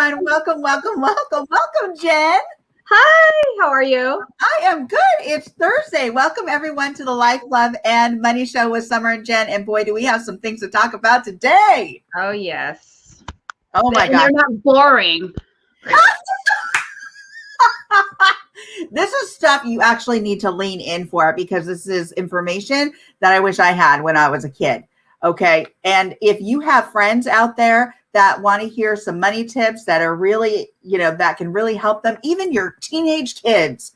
everyone. Welcome, Jen. Hi, how are you? I am good. It's Thursday. Welcome, everyone, to the Life, Love, and Money Show with Summer and Jen. And boy, do we have some things to talk about today. Oh, yes. Oh, my God. They're not boring. This is stuff you actually need to lean in for because this is information that I wish I had when I was a kid. Okay. And if you have friends out there that want to hear some money tips that are really, that can really help them, even your teenage kids,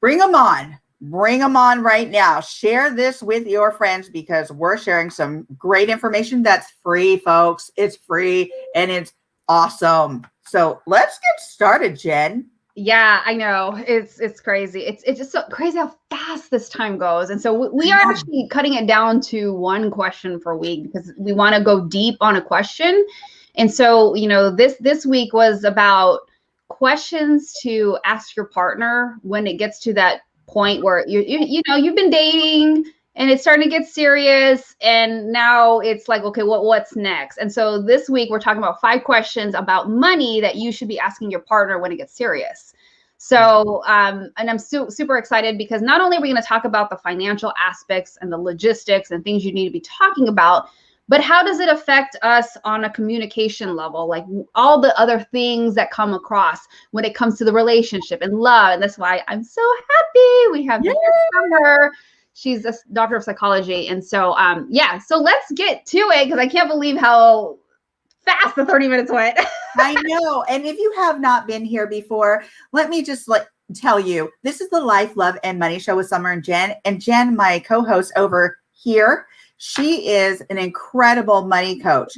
bring them on. Bring them on right now. Share this with your friends because we're sharing some great information that's free, folks. It's free and it's awesome. So let's get started, Jen. Yeah, I know. It's crazy. It's just so crazy how fast this time goes. And so we are actually cutting it down to one question per week because we want to go deep on a question. And so, this week was about questions to ask your partner when it gets to that point where you've been dating and it's starting to get serious and now it's like, okay, what's next? And so this week we're talking about 5 questions about money that you should be asking your partner when it gets serious. So, and I'm super excited because not only are we going to talk about the financial aspects and the logistics and things you need to be talking about, but how does it affect us on a communication level? Like all the other things that come across when it comes to the relationship and love. And that's why I'm so happy we have Summer. She's a doctor of psychology. And so, so let's get to it because I can't believe how fast the 30 minutes went. I know. And if you have not been here before, let me just tell you, this is the Life, Love, and Money Show with Summer and Jen. And Jen, my co-host over here, she is an incredible money coach.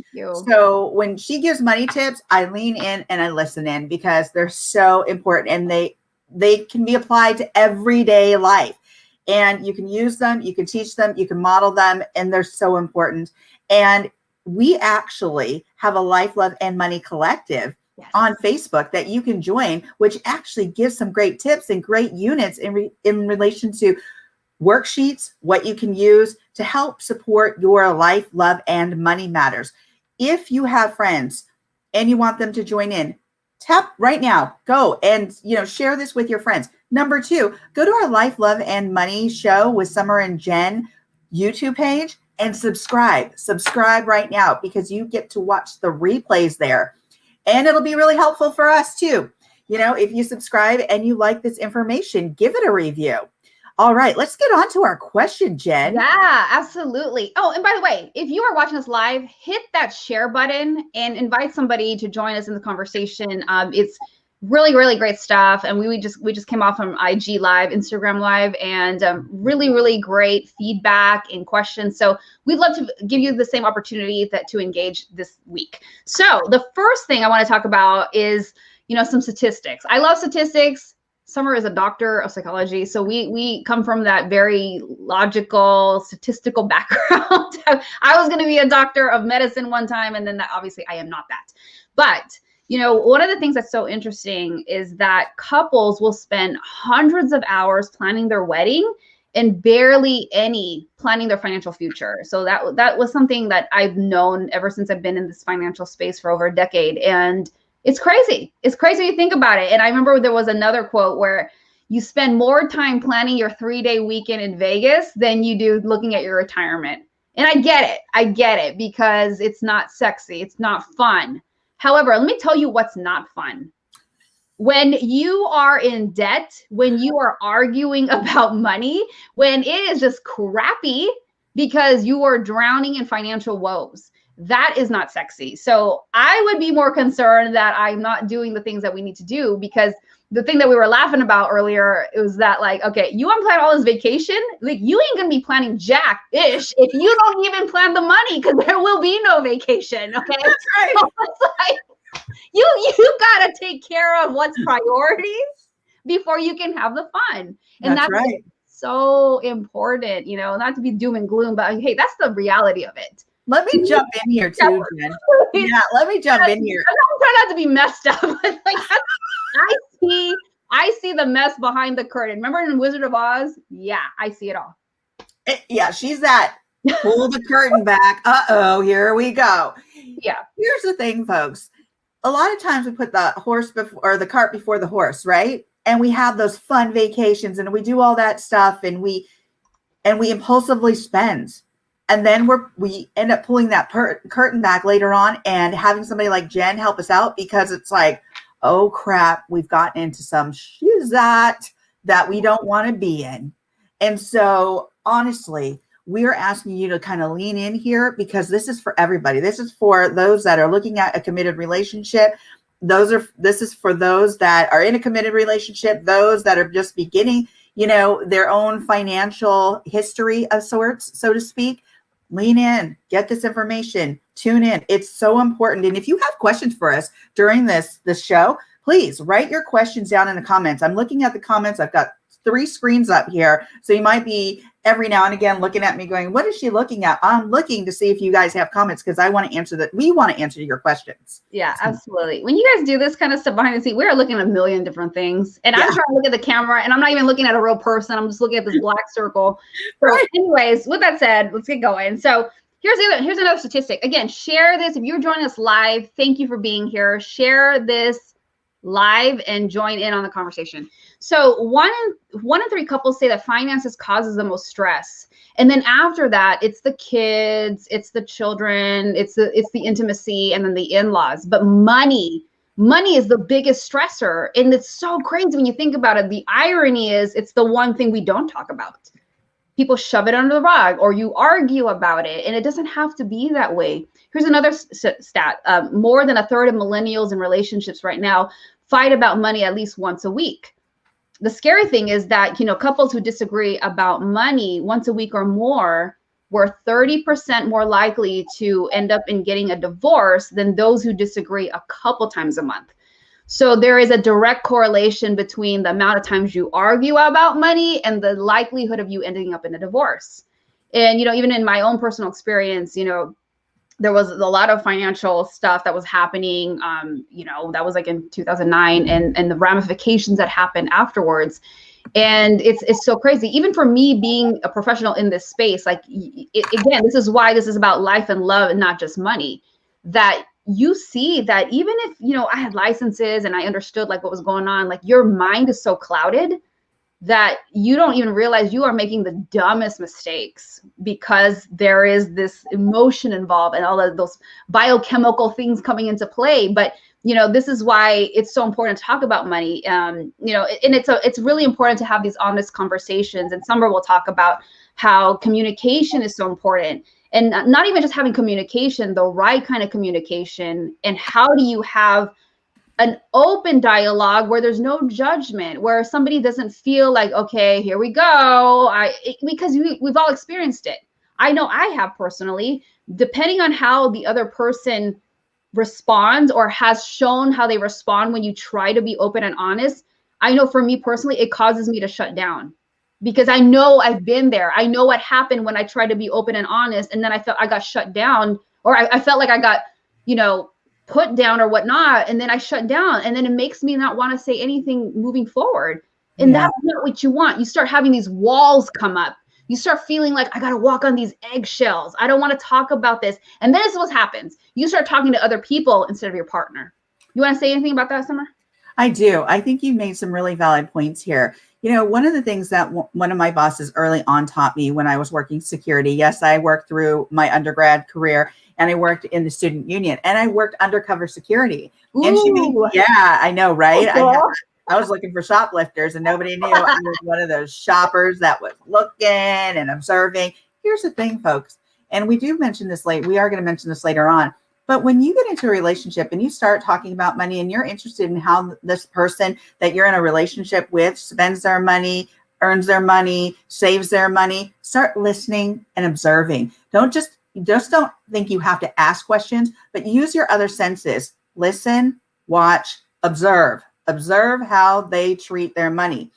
So when she gives money tips, I lean in and I listen in because they're so important and they can be applied to everyday life. And you can use them, you can teach them, you can model them, and they're so important. And we actually have a Life, Love, and Money collective on Facebook that you can join, which actually gives some great tips and great units in relation to worksheets, what you can use to help support your life, love, and money matters. If you have friends and you want them to join in, tap right now, go and, share this with your friends. Number 2, go to our Life, Love, and Money Show with Summer and Jen YouTube page and subscribe right now because you get to watch the replays there. And it'll be really helpful for us too. If you subscribe and you like this information, give it a review. All right, let's get on to our question, Jen. Yeah, absolutely. Oh, and by the way, if you are watching us live, hit that share button and invite somebody to join us in the conversation. It's really, really great stuff. And we just came off from IG Live, Instagram Live, and really, really great feedback and questions. So we'd love to give you the same opportunity to engage this week. So the first thing I want to talk about is, some statistics. I love statistics. Summer is a doctor of psychology. So we come from that very logical, statistical background. I was going to be a doctor of medicine one time, and then obviously I am not that. But, one of the things that's so interesting is that couples will spend hundreds of hours planning their wedding and barely any planning their financial future. So that was something that I've known ever since I've been in this financial space for over a decade. And it's crazy. It's crazy when you think about it. And I remember there was another quote where you spend more time planning your 3-day weekend in Vegas than you do looking at your retirement. And I get it because it's not sexy. It's not fun. However, let me tell you what's not fun. When you are in debt, when you are arguing about money, when it is just crappy because you are drowning in financial woes. That is not sexy. So I would be more concerned that I'm not doing the things that we need to do because the thing that we were laughing about earlier was that okay, you want to plan all this vacation? You ain't going to be planning jack-ish if you don't even plan the money because there will be no vacation. Okay. That's right. So it's you got to take care of what's priorities before you can have the fun. And that's right. So important, not to be doom and gloom, but hey, that's the reality of it. Let me jump in here too, Jen. Yeah, let me jump in here. I'm trying not to be messed up. I see the mess behind the curtain. Remember in Wizard of Oz? Yeah, I see it all. Yeah, she's that. Pull the curtain back. Uh-oh, here we go. Yeah. Here's the thing, folks. a lot of times we put the horse before, or the cart before the horse, right? And we have those fun vacations and we do all that stuff and we impulsively spend. And then we end up pulling that curtain back later on and having somebody like Jen help us out, because it's like, oh crap, we've gotten into some shoes that we don't want to be in. And so honestly, we're asking you to kind of lean in here, because this is for everybody. This is for those that are looking at a committed relationship. This is for those that are in a committed relationship, those that are just beginning, their own financial history of sorts, so to speak. Lean in, get this information, tune in. It's so important. And if you have questions for us during this show, please write your questions down in the comments. I'm looking at the comments. I've got 3 screens up here. So you might be every now and again looking at me going, what is she looking at? I'm looking to see if you guys have comments, because I want to answer that. We want to answer your questions. Yeah, absolutely. When you guys do this kind of stuff behind the scenes, we're looking at a million different things. And I'm trying to look at the camera and I'm not even looking at a real person. I'm just looking at this black circle. So Right. anyways, with that said, let's get going. So here's another statistic. Again, share this. If you're joining us live, thank you for being here. Share this live and join in on the conversation. So one in 3 couples say that finances causes the most stress. And then after that, it's the kids, it's the children, it's the intimacy, and then the in-laws. But money is the biggest stressor. And it's so crazy when you think about it. The irony is it's the one thing we don't talk about. People shove it under the rug, or you argue about it, and it doesn't have to be that way. Here's another stat. More than a third of millennials in relationships right now fight about money at least once a week. The scary thing is that, couples who disagree about money once a week or more were 30% more likely to end up in getting a divorce than those who disagree a couple times a month. So there is a direct correlation between the amount of times you argue about money and the likelihood of you ending up in a divorce. And, even in my own personal experience, there was a lot of financial stuff that was happening, that was like in 2009, and the ramifications that happened afterwards. And it's so crazy. Even for me being a professional in this space, like, again, this is why this is about life and love and not just money, that you see that even if, I had licenses and I understood like what was going on, like your mind is so clouded that you don't even realize you are making the dumbest mistakes, because there is this emotion involved and all of those biochemical things coming into play. But, this is why it's so important to talk about money. And it's really important to have these honest conversations. And Summer will talk about how communication is so important. And not even just having communication, the right kind of communication. And how do you have an open dialogue where there's no judgment, where somebody doesn't feel like, okay, here we go. Because we've all experienced it. I know I have personally, depending on how the other person responds or has shown how they respond when you try to be open and honest. I know for me personally, it causes me to shut down, because I know I've been there. I know what happened when I tried to be open and honest, and then I felt I got shut down, or I felt like I got, put down or whatnot, and then I shut down, and then it makes me not want to say anything moving forward. And that's not what you want. You start having these walls come up. You start feeling like, I got to walk on these eggshells. I don't want to talk about this. And then this is what happens. You start talking to other people instead of your partner. You want to say anything about that, Summer? I do. I think you made some really valid points here. One of the things that one of my bosses early on taught me when I was working security, yes, I worked through my undergrad career and I worked in the student union and I worked undercover security. Ooh. And she made, I know, right? Okay. I was looking for shoplifters and nobody knew I was one of those shoppers that was looking and observing. Here's the thing, folks, and we do mention this late. We are going to mention this later on. But when you get into a relationship and you start talking about money and you're interested in how this person that you're in a relationship with spends their money, earns their money, saves their money, start listening and observing. Don't think you have to ask questions, but use your other senses. Listen, watch, observe. Observe how they treat their money.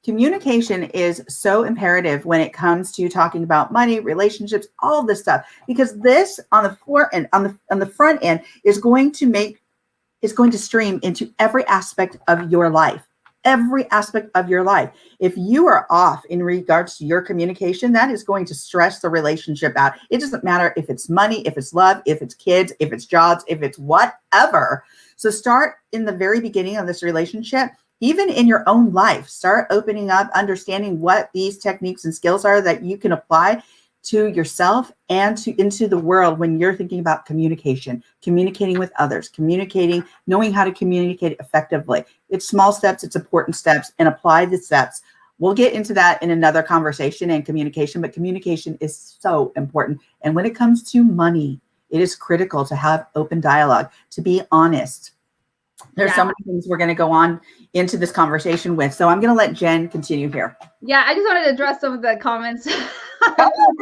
Communication is so imperative when it comes to talking about money, relationships, all this stuff, because this on the front end is going to stream into every aspect of your life. every aspect of your life. If you are off in regards to your communication, that is going to stress the relationship out. It doesn't matter if it's money, if it's love, if it's kids, if it's jobs, if it's whatever. So start in the very beginning of this relationship. Even in your own life, start opening up, understanding what these techniques and skills are that you can apply to yourself and into the world when you're thinking about communication, communicating with others, communicating, knowing how to communicate effectively. It's small steps, it's important steps, and apply the steps. We'll get into that in another conversation and communication, but communication is so important. And when it comes to money, it is critical to have open dialogue, to be honest. There's so many things we're going to go on into this conversation with. So I'm going to let Jen continue here. Yeah, I just wanted to address some of the comments. Comments.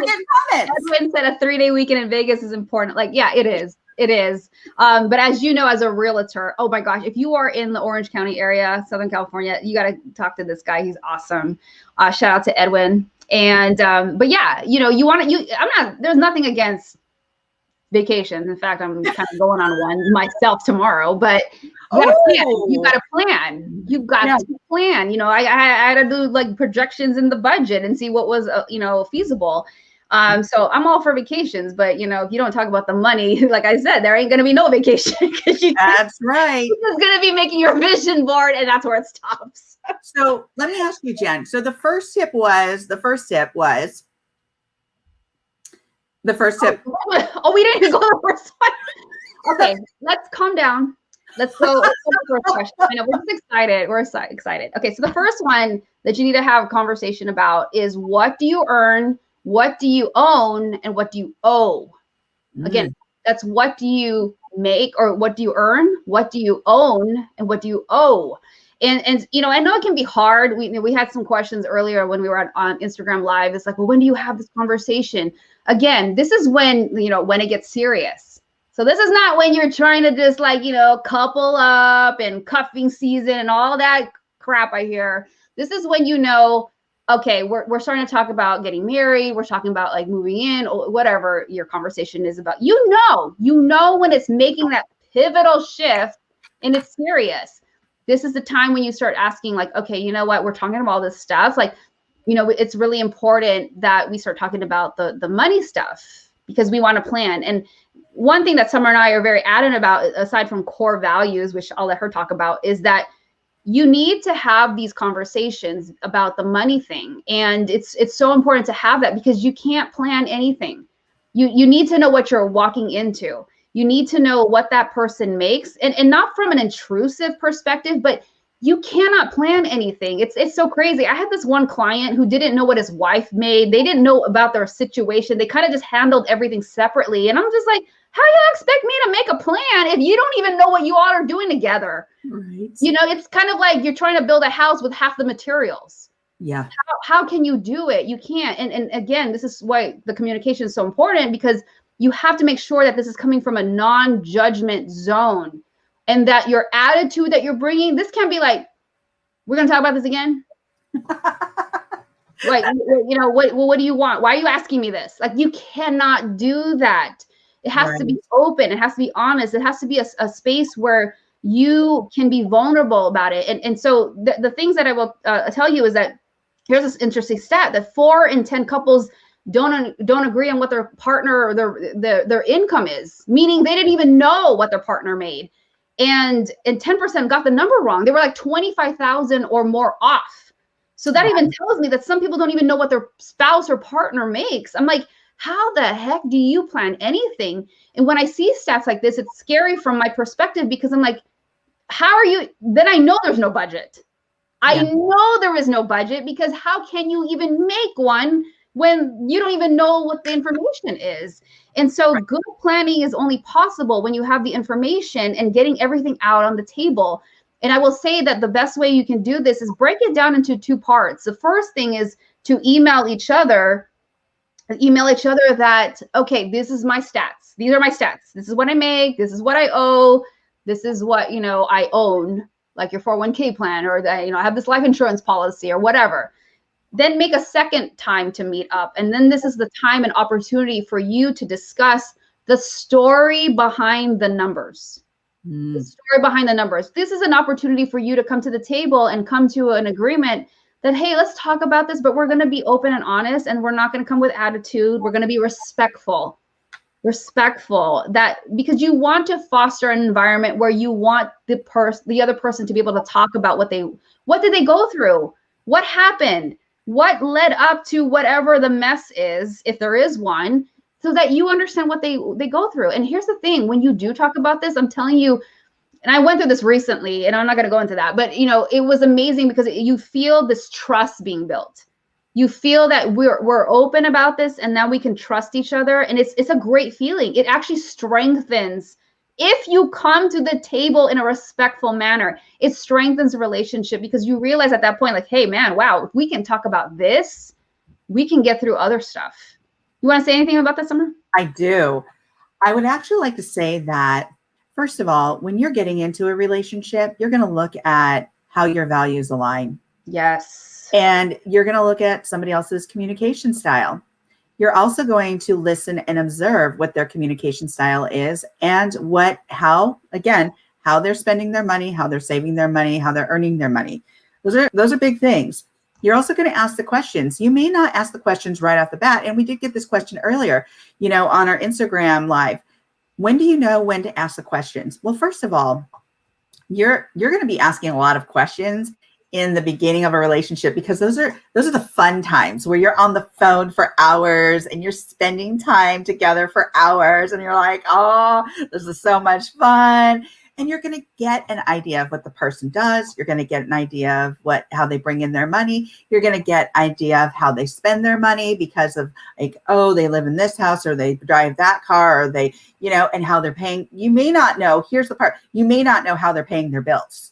Edwin said a 3-day weekend in Vegas is important. Like, yeah, it is. It is. But as you know, as a realtor, oh my gosh, if you are in the Orange County area, Southern California, you got to talk to this guy. He's awesome. Shout out to Edwin. And, but yeah, you know, there's nothing against vacations. In fact, I'm kind of going on one myself tomorrow, but you got to plan. You got to plan. You got to plan. You know, I had to do like projections in the budget and see what was, feasible. So I'm all for vacations, but you know, if you don't talk about the money, like I said, there ain't going to be no vacation. That's right. You're going to be making your vision board, and that's where it stops. So let me ask you, Jen. So the first tip was. Oh, we didn't even go to the first one. Okay, let's calm down. Let's go to the first question. I know we're just excited. We're excited. Okay, so the first one that you need to have a conversation about is what do you earn, what do you own, and what do you owe? Again, that's what do you make or what do you earn, what do you own, and what do you owe? And you know, I know it can be hard. We had some questions earlier when we were on Instagram Live. It's like, well, when do you have this conversation? Again, this is when, you know, when it gets serious. So this is not when you're trying to just like, you know, couple up and cuffing season and all that crap I hear. This is when, you know, okay, we're starting to talk about getting married. We're talking about like moving in or whatever your conversation is about. You know when it's making that pivotal shift and it's serious. This is the time when you start asking like, okay, you know what? We're talking about all this stuff. Like, you know, it's really important that we start talking about the money stuff because we want to plan. And one thing that Summer and I are very adamant about, aside from core values, which I'll let her talk about, is that you need to have these conversations about the money thing. And it's so important to have that because you can't plan anything. You need to know what you're walking into. You need to know what that person makes, and not from an intrusive perspective, but you cannot plan anything. It's so crazy. I had this one client who didn't know what his wife made. They didn't know about their situation. They kind of just handled everything separately. And I'm just like, how do you expect me to make a plan if you don't even know what you all are doing together? Right. You know, it's kind of like you're trying to build a house with half the materials. Yeah. How can you do it? You can't. And again, this is why the communication is so important, because you have to make sure that this is coming from a non-judgment zone, and that your attitude that you're bringing, this can't be like, we're going to talk about this again. Like, you know, what do you want? Why are you asking me this? Like, you cannot do that. It has to be open. It has to be honest. It has to be a space where you can be vulnerable about it. And so the things that I will tell you is that here's this interesting stat that 4 in 10 couples don't agree on what their partner or their income is, meaning they didn't even know what their partner made. And 10% got the number wrong. They were like 25,000 or more off. So that even tells me that some people don't even know what their spouse or partner makes. I'm like, how the heck do you plan anything? And when I see stats like this, it's scary from my perspective, because I'm like, how are you? Then I know there's no budget. I know there is no budget, because how can you even make one when you don't even know what the information is? And so good planning is only possible when you have the information and getting everything out on the table. And I will say that the best way you can do this is break it down into 2 parts. The first thing is to email each other that, okay, this is my stats. These are my stats. This is what I make. This is what I owe. This is what, you know, I own, like your 401k plan, or that, you know, I have this life insurance policy or whatever. Then make a second time to meet up. And then this is the time and opportunity for you to discuss the story behind the numbers. The story behind the numbers. This is an opportunity for you to come to the table and come to an agreement that, hey, let's talk about this, but we're going to be open and honest, and we're not going to come with attitude. We're going to be respectful that, because you want to foster an environment where you want the other person to be able to talk about what did they go through, what happened, what led up to whatever the mess is, if there is one, so that you understand what they go through. And here's the thing, when you do talk about this, I'm telling you, and I went through this recently, and I'm not going to go into that, but it was amazing because you feel this trust being built. You feel that we're open about this, and now we can trust each other, and it's a great feeling. It actually strengthens. If you come to the table in a respectful manner, it strengthens the relationship, because you realize at that point, like, hey, man, wow, if we can talk about this, we can get through other stuff. You want to say anything about that, Summer? I do. I would actually like to say that, first of all, when you're getting into a relationship, you're going to look at how your values align. Yes. And you're going to look at somebody else's communication style. You're also going to listen and observe what their communication style is, and how they're spending their money, how they're saving their money, how they're earning their money. Those are big things. You're also going to ask the questions. You may not ask the questions right off the bat. And we did get this question earlier, on our Instagram live. When do you know when to ask the questions? Well, first of all, you're going to be asking a lot of questions in the beginning of a relationship, because those are the fun times where you're on the phone for hours and you're spending time together for hours, and you're like, oh, this is so much fun. And you're going to get an idea of what the person does. You're going to get an idea of how they bring in their money. You're going to get an idea of how they spend their money, because of like, oh, they live in this house, or they drive that car, or they, and how they're paying. You may not know. Here's the part. You may not know how they're paying their bills.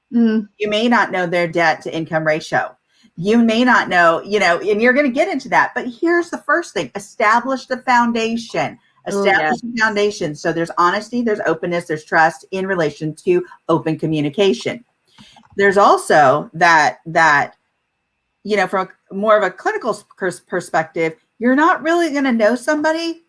You may not know their debt to income ratio. You may not know, and you're going to get into that. But here's the first thing. Establish the foundation. Establish the foundation. So there's honesty, there's openness, there's trust in relation to open communication. There's also that from more of a clinical perspective, you're not really going to know somebody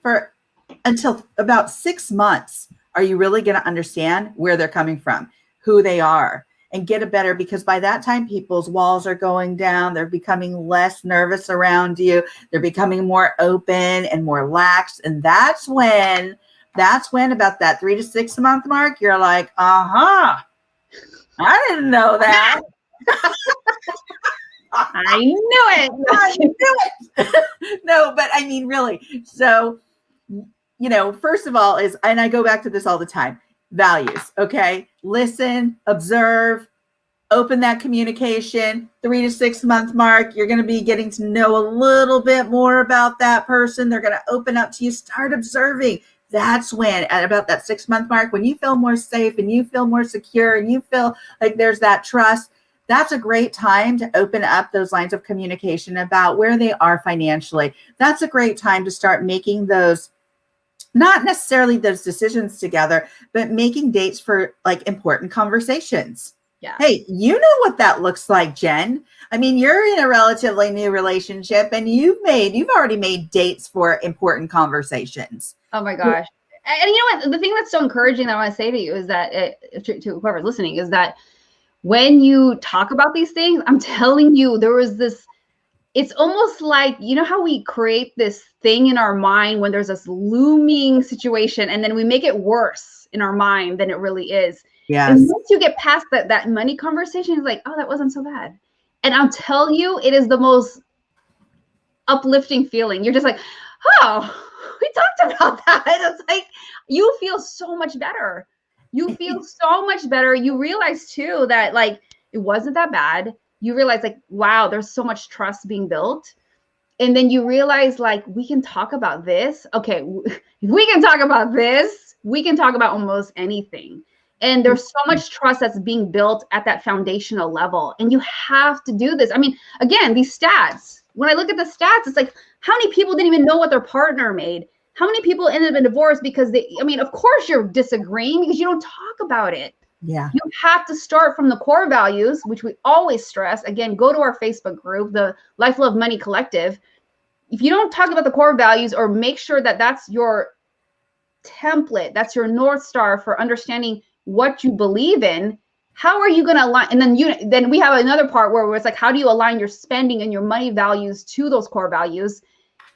until about 6 months. Are you really going to understand where they're coming from, who they are, and get a better, because by that time, people's walls are going down. They're becoming less nervous around you. They're becoming more open and more lax. And that's when about that 3 to 6 month mark, you're like, I didn't know that. I knew it. I knew it. No, but I mean, really. So, first of all and I go back to this all the time, values. Okay. Listen, observe, open that communication. 3 to 6 month mark, you're going to be getting to know a little bit more about that person. They're going to open up to you. Start observing. That's when, at about that 6 month mark, when you feel more safe and you feel more secure and you feel like there's that trust, that's a great time to open up those lines of communication about where they are financially. That's a great time to start making those, not necessarily those decisions together, but making dates for like important conversations. Yeah. Hey, you know what that looks like, Jen. I mean, you're in a relatively new relationship, and you've already made dates for important conversations. Oh my gosh. And you know what? The thing that's so encouraging that I want to say to you is that, to whoever's listening, is that when you talk about these things, I'm telling you, there was this, it's almost like, how we create this thing in our mind when there's this looming situation, and then we make it worse in our mind than it really is. Yes. And once you get past that money conversation, it's like, oh, that wasn't so bad. And I'll tell you, it is the most uplifting feeling. You're just like, oh, we talked about that. It's like, you feel so much better. You feel so much better. You realize too that like, it wasn't that bad. You realize like, wow, there's so much trust being built. And then you realize like, we can talk about this. Okay, if we can talk about this, we can talk about almost anything. And there's so much trust that's being built at that foundational level. And you have to do this. I mean, again, these stats, when I look at the stats, it's like, how many people didn't even know what their partner made? How many people ended up in divorce because of course you're disagreeing because you don't talk about it. Yeah. You have to start from the core values, which we always stress. Again, go to our Facebook group, the Life Love Money Collective. If you don't talk about the core values or make sure that that's your template, that's your North Star for understanding what you believe in, how are you going to align? And then we have another part where it's like, how do you align your spending and your money values to those core values?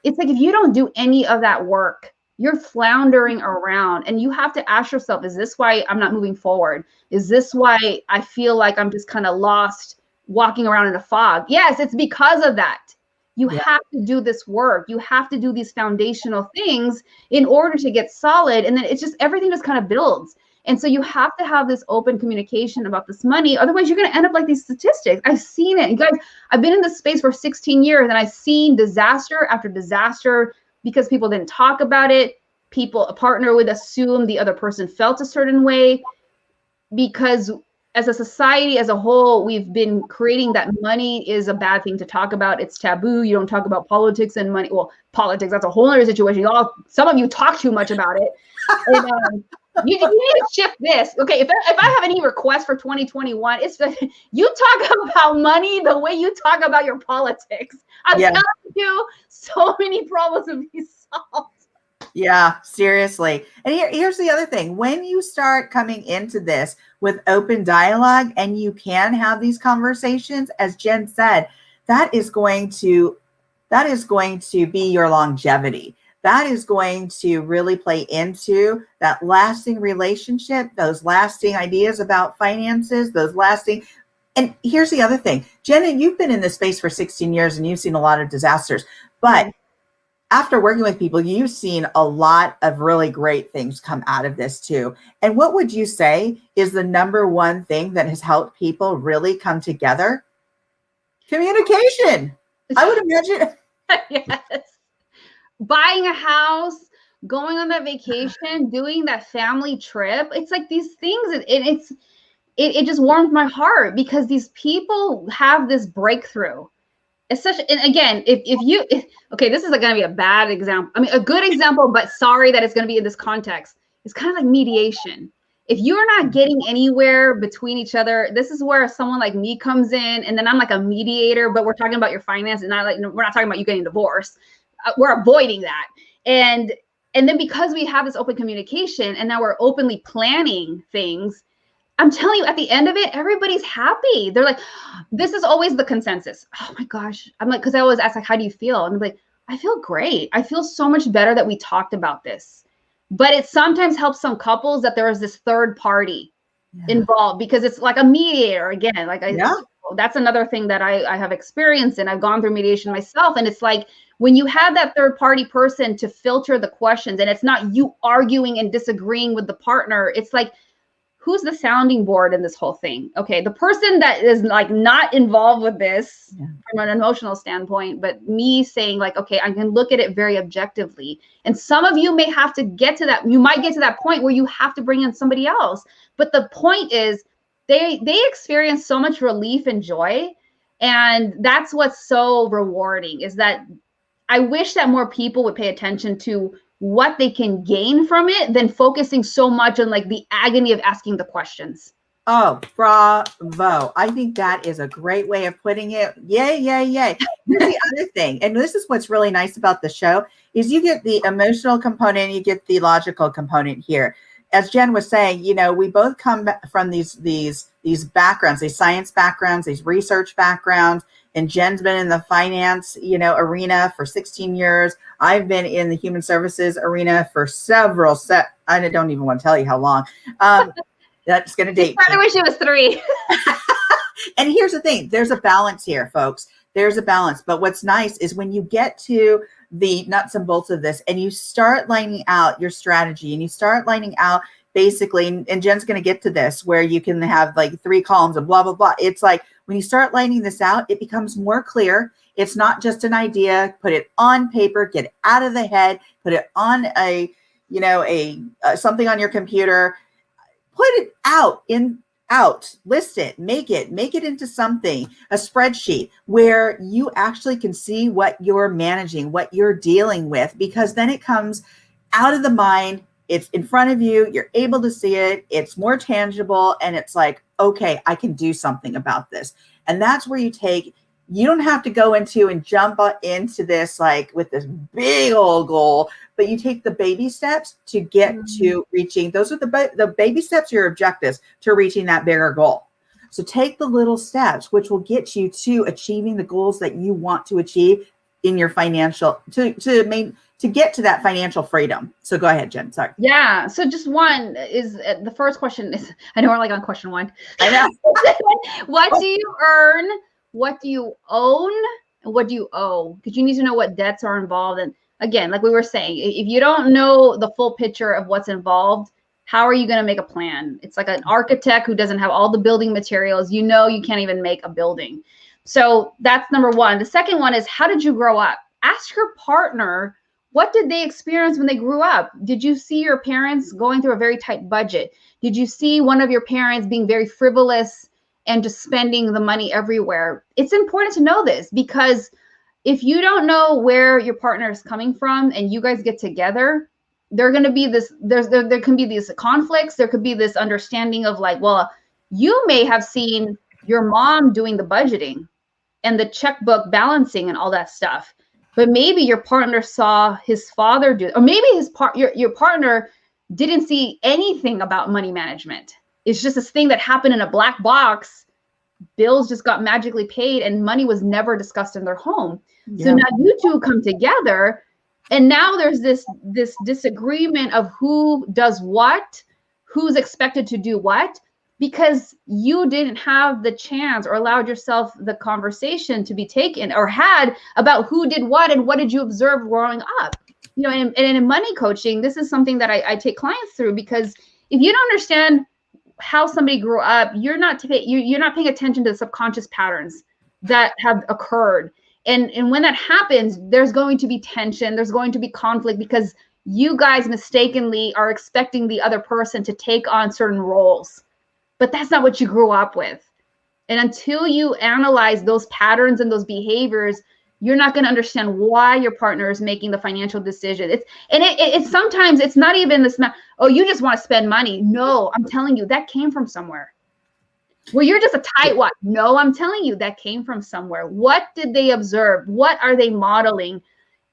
It's like, if you don't do any of that work, you're floundering around, and you have to ask yourself, is this why I'm not moving forward? Is this why I feel like I'm just kind of lost, walking around in a fog? Yes, it's because of that. You have to do this work. You have to do these foundational things in order to get solid. And then it's just, everything just kind of builds. And so you have to have this open communication about this money. Otherwise, you're going to end up like these statistics. I've seen it. You guys, I've been in this space for 16 years, and I've seen disaster after disaster because people didn't talk about it. A partner would assume the other person felt a certain way, because as a society as a whole, we've been creating that money is a bad thing to talk about. It's taboo. You don't talk about politics and money. Well, politics, that's a whole other situation. Some of you talk too much about it. And, you need to shift this. Okay, if I have any requests for 2021, it's you talk about money the way you talk about your politics. I'm telling you, so many problems will be solved. Yeah, seriously. And here's the other thing. When you start coming into this with open dialogue, and you can have these conversations, as Jen said, that is going to be your longevity. That is going to really play into that lasting relationship, those lasting ideas about finances, and here's the other thing. Jenna, you've been in this space for 16 years and you've seen a lot of disasters, but after working with people, you've seen a lot of really great things come out of this too. And what would you say is the number one thing that has helped people really come together? Communication. I would imagine. Yes. Buying a house, going on that vacation, doing that family trip. It's like these things, it just warms my heart, because these people have this breakthrough. Especially, and again, okay, this is going to be a bad example. I mean, a good example, but sorry that it's going to be in this context. It's kind of like mediation. If you're not getting anywhere between each other, this is where someone like me comes in, and then I'm like a mediator, but we're talking about your finances, and we're not talking about you getting divorced. We're avoiding that. And then because we have this open communication, and now we're openly planning things, I'm telling you, at the end of it, everybody's happy. They're like, this is always the consensus. Oh my gosh. I'm like, because I always ask, like, how do you feel? And I'm like, I feel great. I feel so much better that we talked about this. But it sometimes helps some couples that there is this third party involved, because it's like a mediator again. Like that's another thing that I have experienced, and I've gone through mediation myself. And it's like, when you have that third party person to filter the questions, and it's not you arguing and disagreeing with the partner, it's like, who's the sounding board in this whole thing? Okay, the person that is like not involved with this from an emotional standpoint, but me saying like, okay, I can look at it very objectively. And some of you may have to get to that. You might get to that point where you have to bring in somebody else. But the point is, they experience so much relief and joy. And that's what's so rewarding, is that I wish that more people would pay attention to what they can gain from it than focusing so much on like the agony of asking the questions. Oh, bravo. I think that is a great way of putting it. Yay, yay, yay. Here's the other thing, and this is what's really nice about the show, is you get the emotional component, you get the logical component here. As Jen was saying, we both come from these backgrounds, these science backgrounds, these research backgrounds. And Jen's been in the finance, arena for 16 years. I've been in the human services arena for I don't even want to tell you how long. That's going to date me. I wish it was 3. And here's the thing. There's a balance here, folks. There's a balance. But what's nice is when you get to the nuts and bolts of this, and you start lining out your strategy, and you start lining out basically, and Jen's going to get to this, where you can have like 3 columns of blah, blah, blah. It's like, when you start lining this out, it becomes more clear. It's not just an idea. Put it on paper, get it out of the head, put it on something on your computer, put it out, list it, make it into something, a spreadsheet where you actually can see what you're managing, what you're dealing with, because then it comes out of the mind. It's in front of you. You're able to see it. It's more tangible. And it's like, okay, I can do something about this. And that's where you take You don't have to go into and jump into this like with this big old goal, but you take the baby steps to get to reaching. Those are the baby steps, your objectives to reaching that bigger goal. So take the little steps, which will get you to achieving the goals that you want to achieve in your financial to get to that financial freedom. So go ahead, Jen. Sorry. Yeah. So just one is the first question is, I know we're like on question one. I know. What do you earn? What do you own? And what do you owe? Because you need to know what debts are involved. And again, like we were saying, if you don't know the full picture of what's involved, how are you going to make a plan? It's like an architect who doesn't have all the building materials. You can't even make a building. So that's number one. The second one is, how did you grow up? Ask your partner, what did they experience when they grew up? Did you see your parents going through a very tight budget? Did you see one of your parents being very frivolous and just spending the money everywhere? It's important to know this, because if you don't know where your partner is coming from and you guys get together, there can be these conflicts. There could be this understanding of like, well, you may have seen your mom doing the budgeting and the checkbook balancing and all that stuff, but maybe your partner saw his father do, or maybe your partner didn't see anything about money management. It's just this thing that happened in a black box. Bills just got magically paid and money was never discussed in their home. Yeah. So now you two come together, and now there's this disagreement of who does what, who's expected to do what, because you didn't have the chance or allowed yourself the conversation to be taken or had about who did what and what did you observe growing up. And in money coaching, this is something that I take clients through, because if you don't understand how somebody grew up, you're not paying attention to the subconscious patterns that have occurred. And when that happens, there's going to be tension, there's going to be conflict, because you guys mistakenly are expecting the other person to take on certain roles. But that's not what you grew up with. And until you analyze those patterns and those behaviors, you're not going to understand why your partner is making the financial decision. It's sometimes it's not even this, oh, you just want to spend money. No, I'm telling you, that came from somewhere. Well, you're just a tightwad. No, I'm telling you, that came from somewhere. What did they observe? What are they modeling?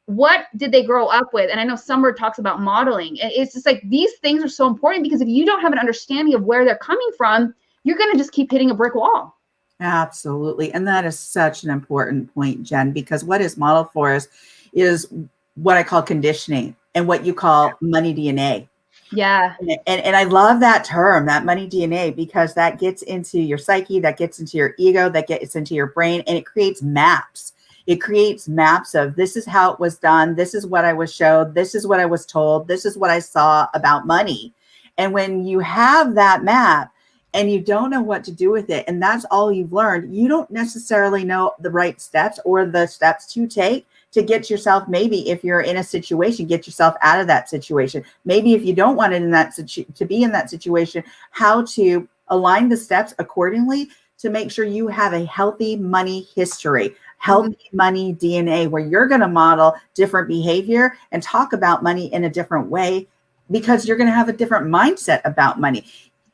What did they grow up with? And I know Summer talks about modeling. It's just like, these things are so important, because if you don't have an understanding of where they're coming from, you're going to just keep hitting a brick wall. Absolutely. And that is such an important point, Jen, because what is modeled for us is what I call conditioning and what you call money DNA. Yeah. And I love that term, that money DNA, because that gets into your psyche, that gets into your ego, that gets into your brain, and it creates maps. It creates maps of, this is how it was done. This is what I was showed. This is what I was told. This is what I saw about money. And when you have that map and you don't know what to do with it, and that's all you've learned, you don't necessarily know the right steps or the steps to take to get yourself, maybe if you're in a situation, get yourself out of that situation. Maybe if you don't want it to be in that situation, how to align the steps accordingly to make sure you have a healthy money history, healthy money DNA, where you're going to model different behavior and talk about money in a different way, because you're going to have a different mindset about money.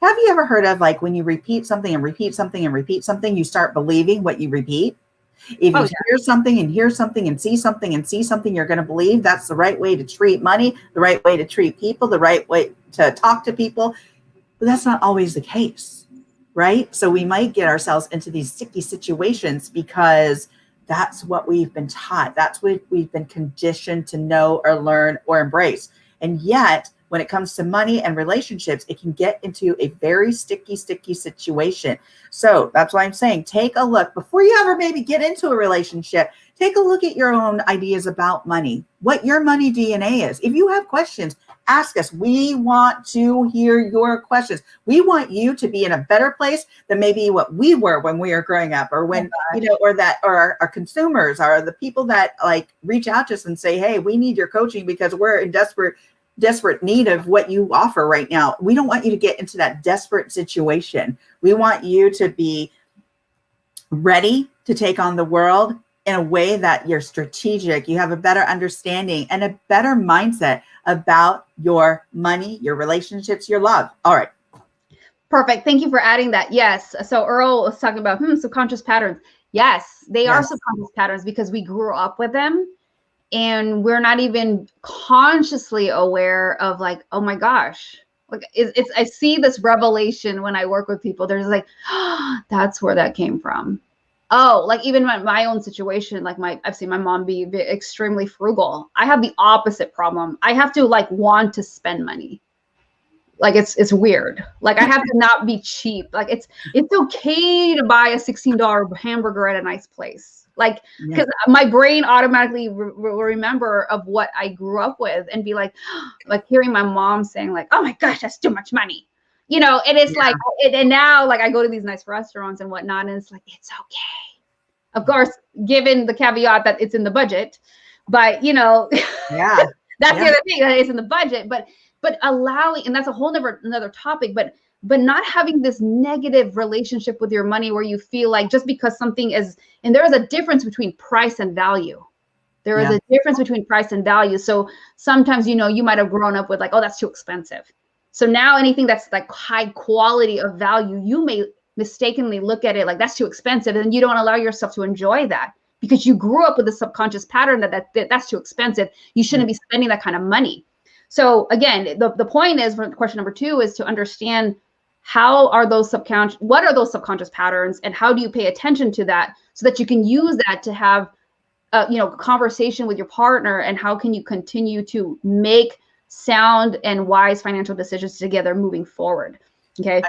Have you ever heard of, like, when you repeat something and repeat something and repeat something, you start believing what you repeat? If you hear something and hear something and see something, you're going to believe that's the right way to treat money, the right way to treat people, the right way to talk to people. But that's not always the case, right? So we might get ourselves into these sticky situations because that's what we've been taught. That's what we've been conditioned to know or learn or embrace. And yet, when it comes to money and relationships, it can get into a very sticky situation. So that's why I'm saying, take a look before you ever maybe get into a relationship. Take a look at your own ideas about money, what your money DNA is. If you have questions, ask us. We want to hear your questions. We want you to be in a better place than maybe what we were when we were growing up, or when, or our consumers, or the people that like reach out to us and say, hey, we need your coaching because we're in desperate need of what you offer right now. We don't want you to get into that desperate situation. We want you to be ready to take on the world in a way that you're strategic, you have a better understanding and a better mindset about your money, your relationships, your love. All right. Perfect. Thank you for adding that. Yes. So Earl was talking about subconscious patterns. Yes, they are Yes. subconscious patterns because we grew up with them and we're not even consciously aware of like, oh my gosh, like it's I see this revelation when I work with people. There's like, oh, that's where that came from. Oh, like even my own situation, like I've seen my mom be extremely frugal. I have the opposite problem. I have to like want to spend money. Like it's weird. Like I have to not be cheap. Like it's okay to buy a $16 hamburger at a nice place. Like Yeah. because my brain automatically will remember of what I grew up with and be like hearing my mom saying like, oh my gosh, that's too much money. You know, and it's like and now like I go to these nice restaurants and whatnot, and it's like it's okay. Of course, given the caveat that it's in the budget, but you know, Yeah. that's the other thing that is in the budget, but allowing, and that's a whole another topic, but not having this negative relationship with your money where you feel like just because something is, and there is a difference between price and value. There is a difference between price and value. So sometimes, you know, you might have grown up with like, oh, that's too expensive. So now anything that's like high quality of value, you may mistakenly look at it like that's too expensive, and you don't allow yourself to enjoy that because you grew up with a subconscious pattern that's too expensive. You shouldn't be spending that kind of money. So again, the point is, for question number 2 is to understand what are those subconscious patterns, and how do you pay attention to that so that you can use that to have you know, conversation with your partner, and how can you continue to make sound and wise financial decisions together moving forward. Okay.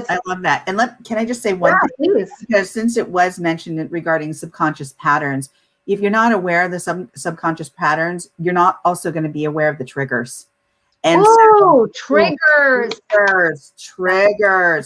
I love that. And can I just say one thing? Please. Because since it was mentioned regarding subconscious patterns, if you're not aware of the subconscious patterns, you're not also going to be aware of the triggers. And triggers,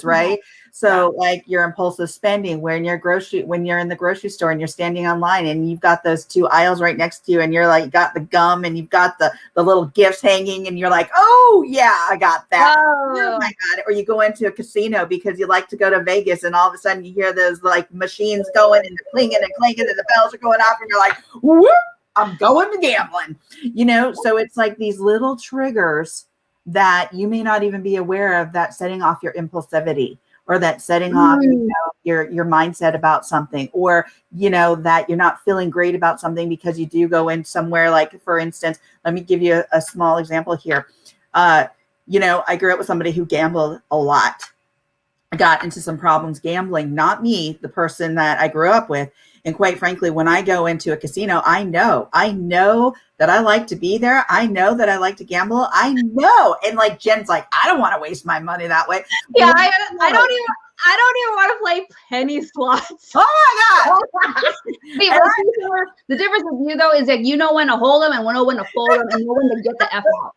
right? So like your impulsive spending, when you're in the grocery store and you're standing online and you've got those 2 aisles right next to you, and you're like, got the gum and you've got the little gifts hanging, and you're like, oh yeah, I got that. Oh my God. Or you go into a casino because you like to go to Vegas, and all of a sudden you hear those like machines going and they're clinging and clanking and the bells are going off, and you're like, whoop, I'm going to gambling, you know? So it's like these little triggers that you may not even be aware of, that setting off your impulsivity, or that setting off, you know, your mindset about something, or, you know, that you're not feeling great about something because you do go in somewhere. Like, for instance, let me give you a small example here. You know, I grew up with somebody who gambled a lot. I got into some problems gambling, not me, the person that I grew up with. And quite frankly, when I go into a casino, I know that I like to be there. I know that I like to gamble. I know. And like Jen's like, I don't want to waste my money that way. Yeah, I don't even want to play penny slots. Oh my God. See, the difference with you though is that you know when to hold them and know when to fold them and know when to get the F out.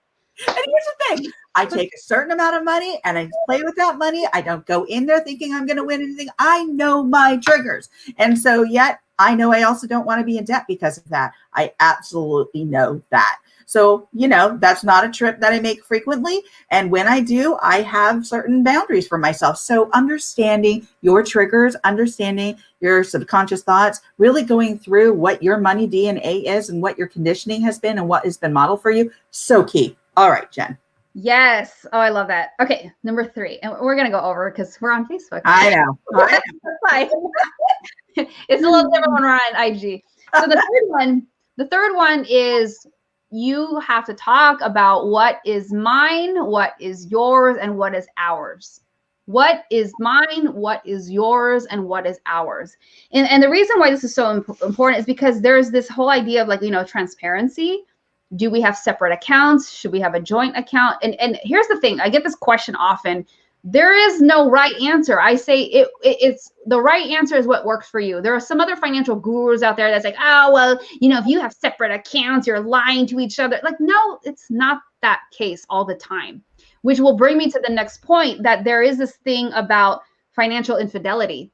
And here's the thing. I take a certain amount of money and I play with that money. I don't go in there thinking I'm going to win anything. I know my triggers. And so yet I know I also don't want to be in debt because of that. I absolutely know that. So, you know, that's not a trip that I make frequently. And when I do, I have certain boundaries for myself. So understanding your triggers, understanding your subconscious thoughts, really going through what your money DNA is and what your conditioning has been and what has been modeled for you. So key. All right, Jen. Yes. Oh, I love that. Okay. Number 3. And we're going to go over because we're on Facebook. I know. It's a little different when we're on IG. So the third one is you have to talk about what is mine, what is yours, and what is ours. What is mine, what is yours, and what is ours. And the reason why this is so important is because there's this whole idea of like, you know, transparency. Do we have separate accounts? Should we have a joint account? And here's the thing. I get this question often. There is no right answer. I say it's the right answer is what works for you. There are some other financial gurus out there that's like, oh, well, you know, if you have separate accounts, you're lying to each other. Like, no, it's not that case all the time, which will bring me to the next point, that there is this thing about financial infidelity.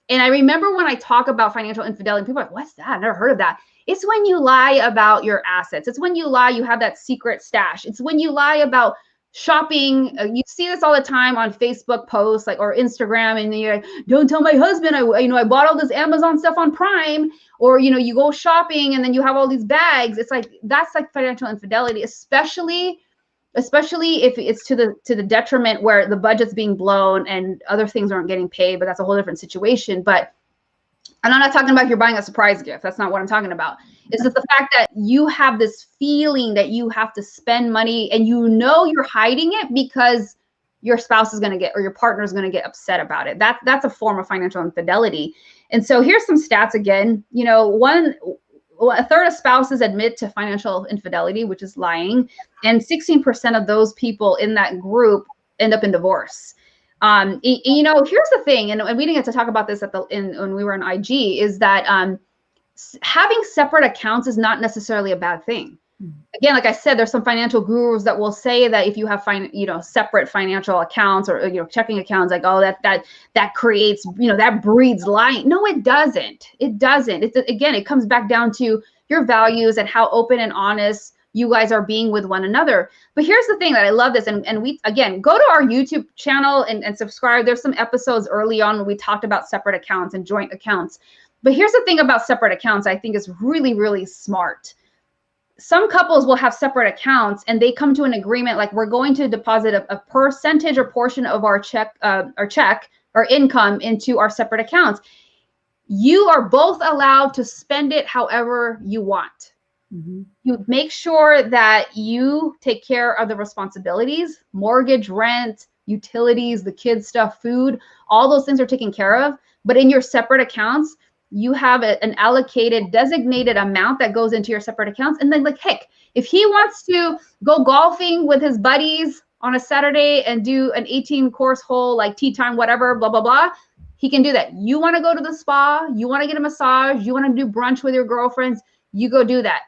And I remember when I talk about financial infidelity, people are like, what's that? I never heard of that. It's when you lie about your assets. It's when you lie, you have that secret stash. It's when you lie about shopping. You see this all the time on Facebook posts, like, or Instagram, and you're like, don't tell my husband I bought all this Amazon stuff on Prime. Or, you know, you go shopping and then you have all these bags. It's like, that's like financial infidelity, especially if it's to the detriment where the budget's being blown and other things aren't getting paid, but that's a whole different situation. But And I'm not talking about if you're buying a surprise gift. That's not what I'm talking about. It's just the fact that you have this feeling that you have to spend money and you know you're hiding it because your spouse is going to get, or your partner is going to get upset about it. That's a form of financial infidelity. And so here's some stats again. You know, a third of spouses admit to financial infidelity, which is lying. And 16% of those people in that group end up in divorce. You know, here's the thing, and we didn't get to talk about this when we were on IG, is that having separate accounts is not necessarily a bad thing. Again, like I said, there's some financial gurus that will say that if you have separate financial accounts or checking accounts, like, oh, that creates, that breeds lying. No, it doesn't. It doesn't. Again, it comes back down to your values and how open and honest you guys are being with one another. But here's the thing that I love this, and we, again, go to our YouTube channel and subscribe. There's some episodes early on when we talked about separate accounts and joint accounts. But here's the thing about separate accounts I think is really, really smart. Some couples will have separate accounts and they come to an agreement, like, we're going to deposit a percentage or portion of our check or income into our separate accounts. You are both allowed to spend it however you want. Mm-hmm. You make sure that you take care of the responsibilities, mortgage, rent, utilities, the kids stuff, food, all those things are taken care of. But in your separate accounts, you have an allocated, designated amount that goes into your separate accounts. And then, like, heck, if he wants to go golfing with his buddies on a Saturday and do an 18-course hole, like tea time, whatever, blah, blah, blah, he can do that. You want to go to the spa, you want to get a massage, you want to do brunch with your girlfriends, you go do that.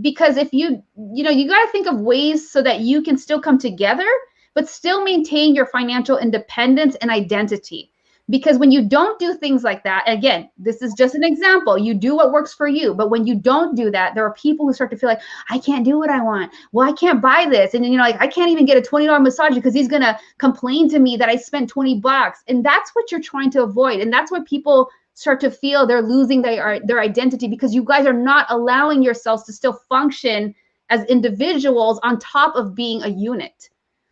Because if you got to think of ways so that you can still come together, but still maintain your financial independence and identity. Because when you don't do things like that, again, this is just an example, you do what works for you. But when you don't do that, there are people who start to feel like, I can't do what I want. Well, I can't buy this. And, like, I can't even get a $20 massage because he's going to complain to me that I spent $20. And that's what you're trying to avoid. And that's what people start to feel they're losing their identity, because you guys are not allowing yourselves to still function as individuals on top of being a unit.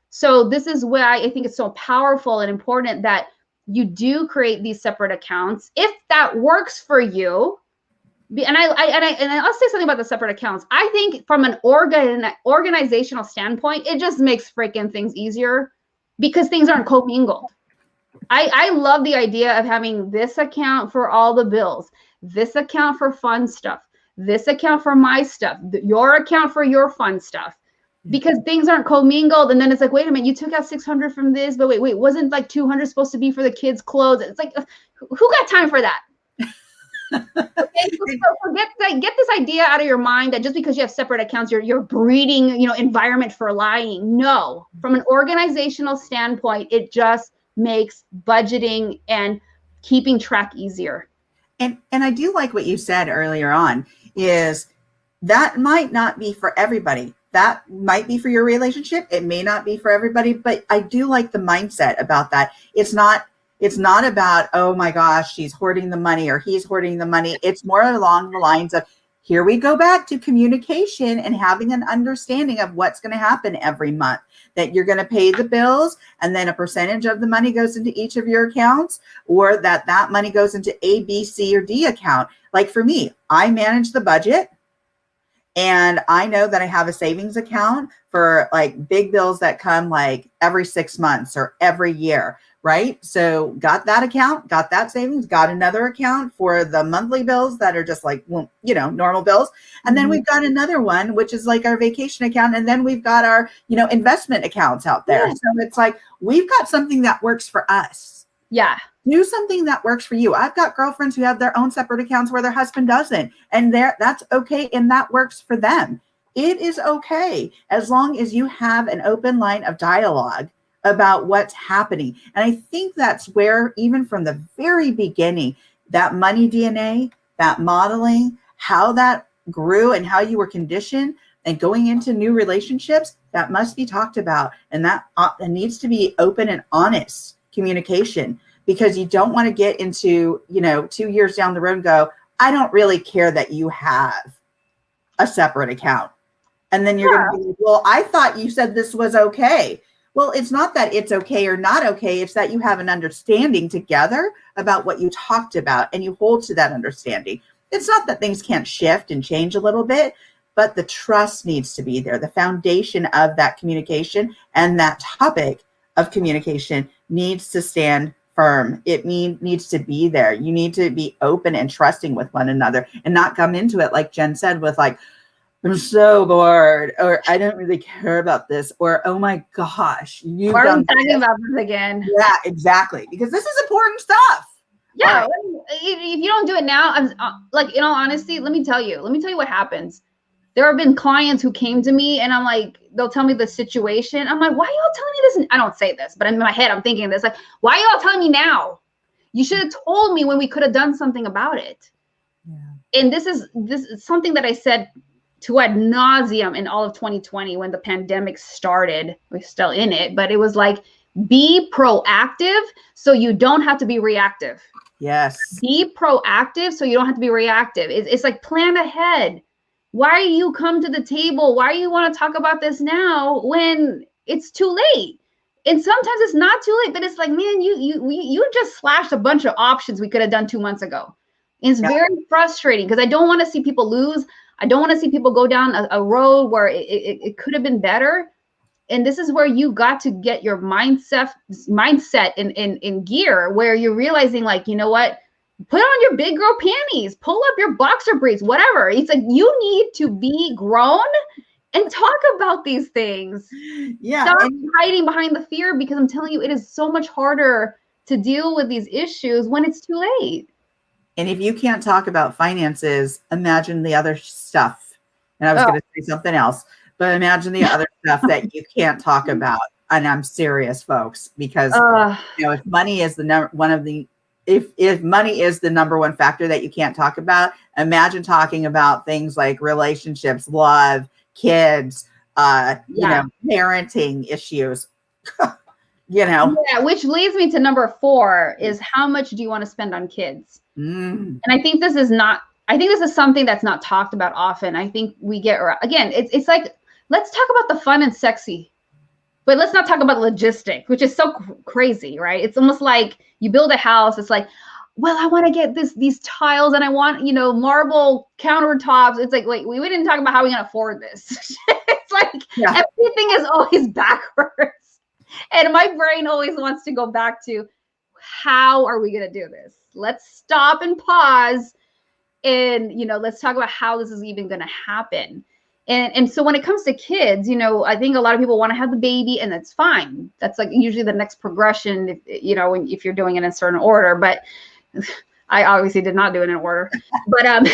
So this is why I think it's so powerful and important that you do create these separate accounts if that works for you. And I'll say something about the separate accounts. I think from an organizational standpoint, it just makes freaking things easier because things aren't commingled. I love the idea of having this account for all the bills, this account for fun stuff, this account for my stuff, your account for your fun stuff, because things aren't commingled. And then it's like, wait a minute, you took out 600 from this, but wait, wasn't like 200 supposed to be for the kids' clothes? It's like, who got time for that? Okay, so get this idea out of your mind that just because you have separate accounts, you're breeding, environment for lying. No, from an organizational standpoint, it just makes budgeting and keeping track easier. And I do like what you said earlier on, is that might not be for everybody. That might be for your relationship. It may not be for everybody, but I do like the mindset about that. It's not about, oh my gosh, she's hoarding the money or he's hoarding the money. It's more along the lines of, here we go back to communication and having an understanding of what's going to happen every month, that you're going to pay the bills and then a percentage of the money goes into each of your accounts, or that money goes into A, B, C, or D account. Like for me, I manage the budget. And I know that I have a savings account for like big bills that come like every 6 months or every year, right? So got that account, got that savings, got another account for the monthly bills that are just like, normal bills. And then we've got another one, which is like our vacation account. And then we've got our, investment accounts out there. Yeah. So it's like, we've got something that works for us. Yeah. Do something that works for you. I've got girlfriends who have their own separate accounts where their husband doesn't, and that's okay, and that works for them. It is okay as long as you have an open line of dialogue about what's happening. And I think that's where, even from the very beginning, that money DNA, that modeling, how that grew and how you were conditioned, and going into new relationships, that must be talked about, and that needs to be open and honest communication. Because you don't want to get into, 2 years down the road and go, I don't really care that you have a separate account. And then you're going to be, well, I thought you said this was okay. Well, it's not that it's okay or not okay. It's that you have an understanding together about what you talked about and you hold to that understanding. It's not that things can't shift and change a little bit, but the trust needs to be there. The foundation of that communication and that topic of communication needs to stand firm. It needs to be there. You need to be open and trusting with one another and not come into it, like Jen said, with like, I'm so bored, or I don't really care about this, or oh my gosh, you've Why are done we talking this. about this again? Yeah, exactly. Because this is important stuff. Yeah, All right. if you don't do it now, I'm like, in all honesty, let me tell you what happens. There have been clients who came to me and I'm like, they'll tell me the situation. I'm like, why are y'all telling me this? I don't say this, but in my head, I'm thinking this, like, why are y'all telling me now? You should have told me when we could have done something about it. Yeah. And this is something that I said to ad nauseum in all of 2020 when the pandemic started. We're still in it, but it was like, be proactive so you don't have to be reactive. Yes. Be proactive so you don't have to be reactive. It's like plan ahead. Why you come to the table? Why you want to talk about this now when it's too late? And sometimes it's not too late, but it's like, man, you just slashed a bunch of options we could have done 2 months ago. It's very frustrating because I don't want to see people lose. I don't want to see people go down a road where it could have been better. And this is where you got to get your mindset in gear, where you're realizing, like, you know what? Put on your big girl panties, pull up your boxer briefs, whatever. It's like you need to be grown and talk about these things. Yeah. Stop hiding behind the fear, because I'm telling you, it is so much harder to deal with these issues when it's too late. And if you can't talk about finances, imagine the other stuff. And I was going to say something else, but imagine the other stuff that you can't talk about. And I'm serious, folks, because you know, if money is the if money is the number one factor that you can't talk about, imagine talking about things like relationships, love, kids, you know, parenting issues. You know. Yeah, which leads me to number 4 is how much do you want to spend on kids? And I think this is something that's not talked about often. I think we get, again, it's like, let's talk about the fun and sexy, but let's not talk about logistic, which is so crazy, right? It's almost like you build a house. It's like, well, I want to get these tiles and I want, you know, marble countertops. It's like, wait, we didn't talk about how we can afford this. It's like everything is always backwards. And my brain always wants to go back to, how are we going to do this? Let's stop and pause and, you know, let's talk about how this is even going to happen. And so when it comes to kids, you know, I think a lot of people want to have the baby, and that's fine. That's like usually the next progression, if, you know, if you're doing it in a certain order. But I obviously did not do it in order. But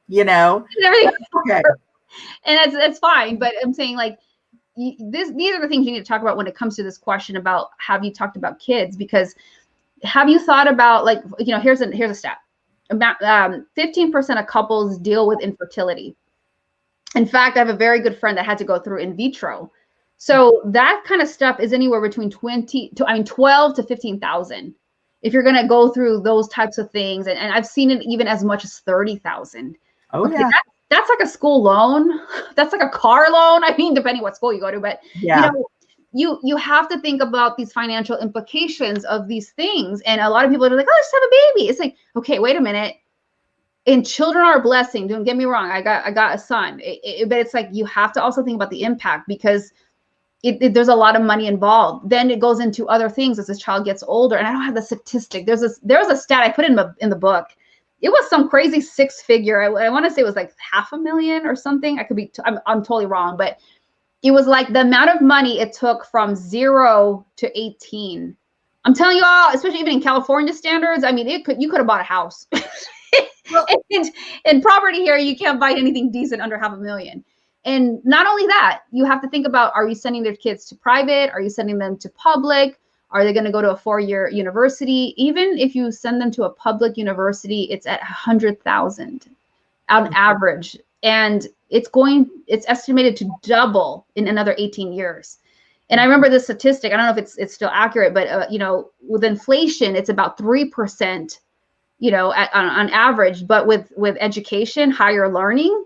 you know, okay. And that's fine. But I'm saying, like, these are the things you need to talk about when it comes to this question about, have you talked about kids? Because have you thought about, like, you know, here's a stat. About 15% of couples deal with infertility. In fact, I have a very good friend that had to go through in vitro. So that kind of stuff is anywhere between 12 to 15,000. If you're going to go through those types of things, and I've seen it even as much as 30,000. Oh, okay, yeah. That's like a school loan. That's like a car loan. I mean, depending what school you go to, but yeah. You know, you have to think about these financial implications of these things. And a lot of people are like, oh, let's have a baby. It's like, okay, wait a minute. And children are a blessing. Don't get me wrong. I got a son, but it's like, you have to also think about the impact, because there's a lot of money involved. Then it goes into other things as this child gets older. And I don't have the statistic. There was a stat I put in the book. It was some crazy 6-figure. I want to say it was like $500,000 or something. I could be, I'm totally wrong, but it was like the amount of money it took from 0 to 18. I'm telling you all, especially even in California standards, I mean, you could have bought a house. Well, in property here, you can't buy anything decent under $500,000. And not only that, you have to think about, are you sending their kids to private? Are you sending them to public? Are they going to go to a 4-year university? Even if you send them to a public university, it's at $100,000 on average. And it's estimated to double in another 18 years. And I remember this statistic. I don't know if it's still accurate, but you know, with inflation, it's about 3%, you know, on average. But with education, higher learning,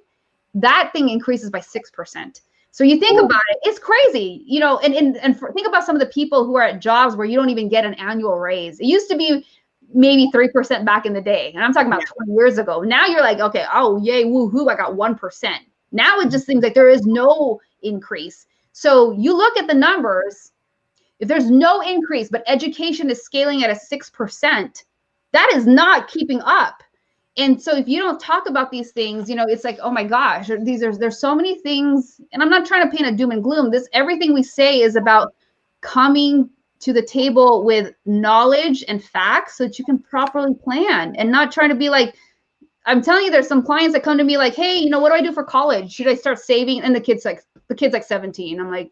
that thing increases by 6%. So you think about it, it's crazy, you know, think about some of the people who are at jobs where you don't even get an annual raise. It used to be maybe 3% back in the day. And I'm talking about 20 years ago. Now you're like, okay, oh, yay, woohoo, I got 1%. Now it just seems like there is no increase. So you look at the numbers, if there's no increase, but education is scaling at a 6%, that is not keeping up. And so if you don't talk about these things, you know, it's like, oh my gosh, there's so many things, and I'm not trying to paint a doom and gloom. Everything we say is about coming to the table with knowledge and facts so that you can properly plan, and not trying to be like, I'm telling you, there's some clients that come to me like, hey, you know, what do I do for college? Should I start saving? And the kid's like 17. I'm like,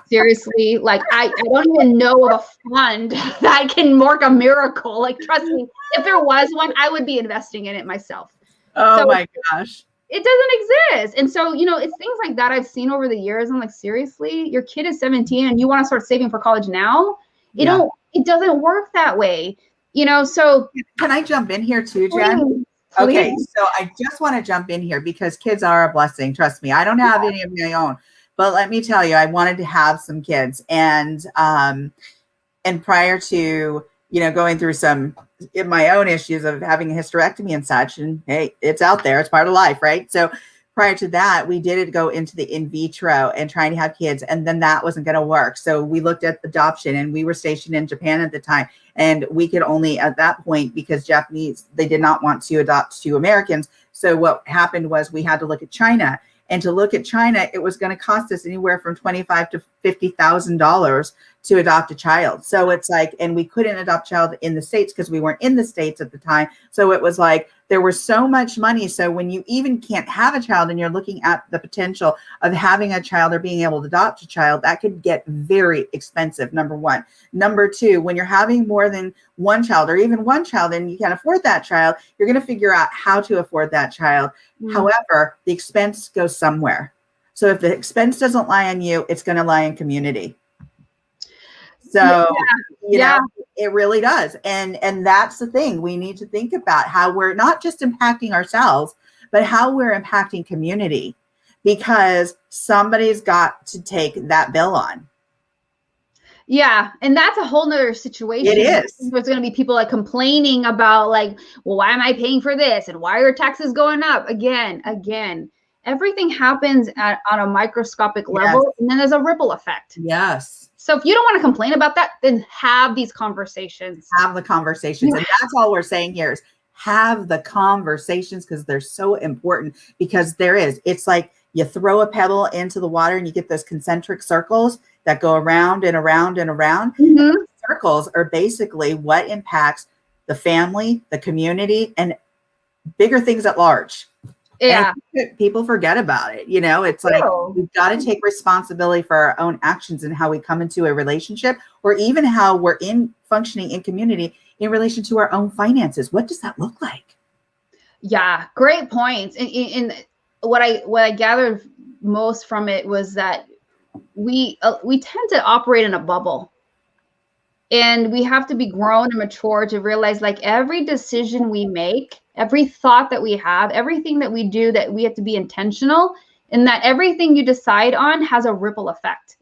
seriously, like I don't even know of a fund that can work a miracle. Like, trust me, if there was one, I would be investing in it myself. Oh my gosh. It doesn't exist. And so, you know, it's things like that I've seen over the years. I'm like, seriously, your kid is 17 and you want to start saving for college now? It doesn't work that way. You know, so can I jump in here too, Jen? Please. Okay, so I just want to jump in here because kids are a blessing. Trust me, I don't have any of my own, but let me tell you, I wanted to have some kids, and prior to, you know, going through some of my own issues of having a hysterectomy and such, and hey, it's out there, it's part of life, right? So prior to that, we did go into the in vitro and trying to have kids, and then that wasn't going to work. So we looked at adoption, and we were stationed in Japan at the time, and we could only at that point, because Japanese, they did not want to adopt to Americans. So what happened was we had to look at China, and to look at China, it was going to cost us anywhere from $25,000 to $50,000 to adopt a child. So it's like, and we couldn't adopt a child in the States because we weren't in the States at the time. So it was like, there was so much money. So when you even can't have a child and you're looking at the potential of having a child or being able to adopt a child, that could get very expensive, number one. Number two, when you're having more than one child or even one child and you can't afford that child, you're going to figure out how to afford that child. However, the expense goes somewhere. So if the expense doesn't lie on you, it's going to lie in community. So, you know, it really does. And that's the thing. We need to think about how we're not just impacting ourselves, but how we're impacting community, because somebody's got to take that bill on. Yeah. And that's a whole nother situation. It is. There's going to be people like complaining about like, well, why am I paying for this? And why are taxes going up? Again, everything happens on a microscopic level, and then there's a ripple effect. Yes. So if you don't want to complain about that, then have these conversations. Have the conversations. And that's all we're saying here is have the conversations, because they're so important, because it's like you throw a pebble into the water and you get those concentric circles that go around and around and around. Mm-hmm. And circles are basically what impacts the family, the community, and bigger things at large. Yeah. And people forget about it. You know, it's like we've got to take responsibility for our own actions and how we come into a relationship, or even how we're functioning in community in relation to our own finances. What does that look like? Yeah, great points. And what I gathered most from it was that we tend to operate in a bubble. And we have to be grown and mature to realize, like, every decision we make, every thought that we have, everything that we do, that we have to be intentional, and that everything you decide on has a ripple effect.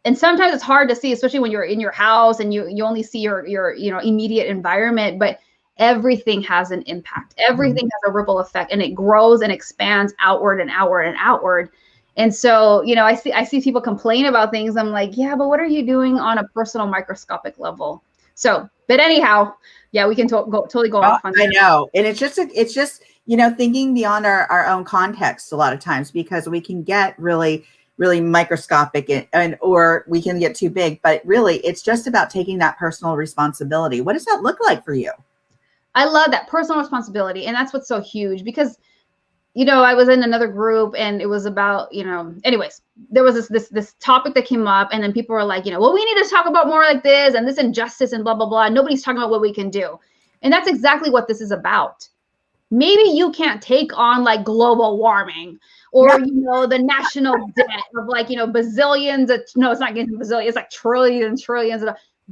And sometimes it's hard to see, especially when you're in your house and you only see your immediate environment, but everything has an impact. Everything has a ripple effect, and it grows and expands outward and outward and outward. And so, you know, I see people complain about things. I'm like, yeah, but what are you doing on a personal microscopic level? So, but anyhow, yeah, we can totally go off on that. I know. And it's just, you know, thinking beyond our own context a lot of times, because we can get really, really microscopic or we can get too big, but really it's just about taking that personal responsibility. What does that look like for you? I love that personal responsibility. And that's what's so huge, because you know, I was in another group and it was about, you know, anyways, there was this topic that came up, and then people were like, you know, well, we need to talk about more like this and this injustice and blah, blah, blah. Nobody's talking about what we can do. And that's exactly what this is about. Maybe you can't take on like global warming or, you know, the national debt of like, you know, bazillions. No, it's not getting bazillions. It's like trillions and trillions.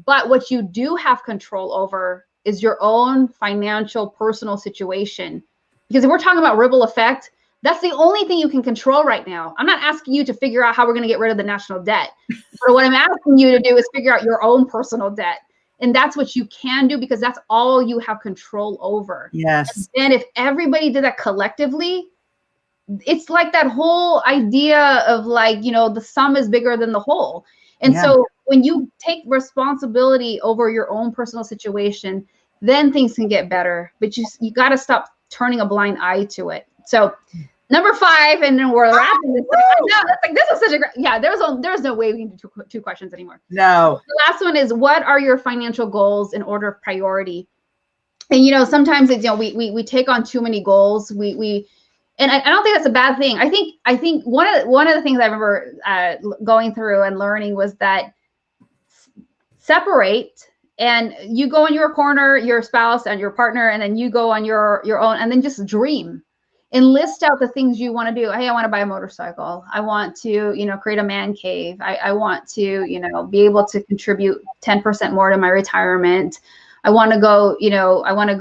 But what you do have control over is your own financial, personal situation. Because if we're talking about ripple effect, That's the only thing you can control right now. I'm not asking you to figure out how we're going to get rid of the national debt. But what I'm asking you to do is figure out your own personal debt. And that's what you can do, because that's all you have control over. Yes. And if everybody did that collectively, it's like that whole idea of like, the sum is bigger than the whole. And so when you take responsibility over your own personal situation, then things can get better. But you got to stop turning a blind eye to it. So number 5, and then we're wrapping this. I know, that's like, this is such a great, there's no way we can do two questions anymore. No. The last one is, what are your financial goals in order of priority? And sometimes it's, we take on too many goals. And I don't think that's a bad thing. I think one of the things I remember going through and learning was that separate, and you go in your corner, your spouse and your partner, and then you go on your own, and then just dream and list out the things you want to do. Hey, I want to buy a motorcycle. I want to, create a man cave. I want to, be able to contribute 10% more to my retirement. I want to go,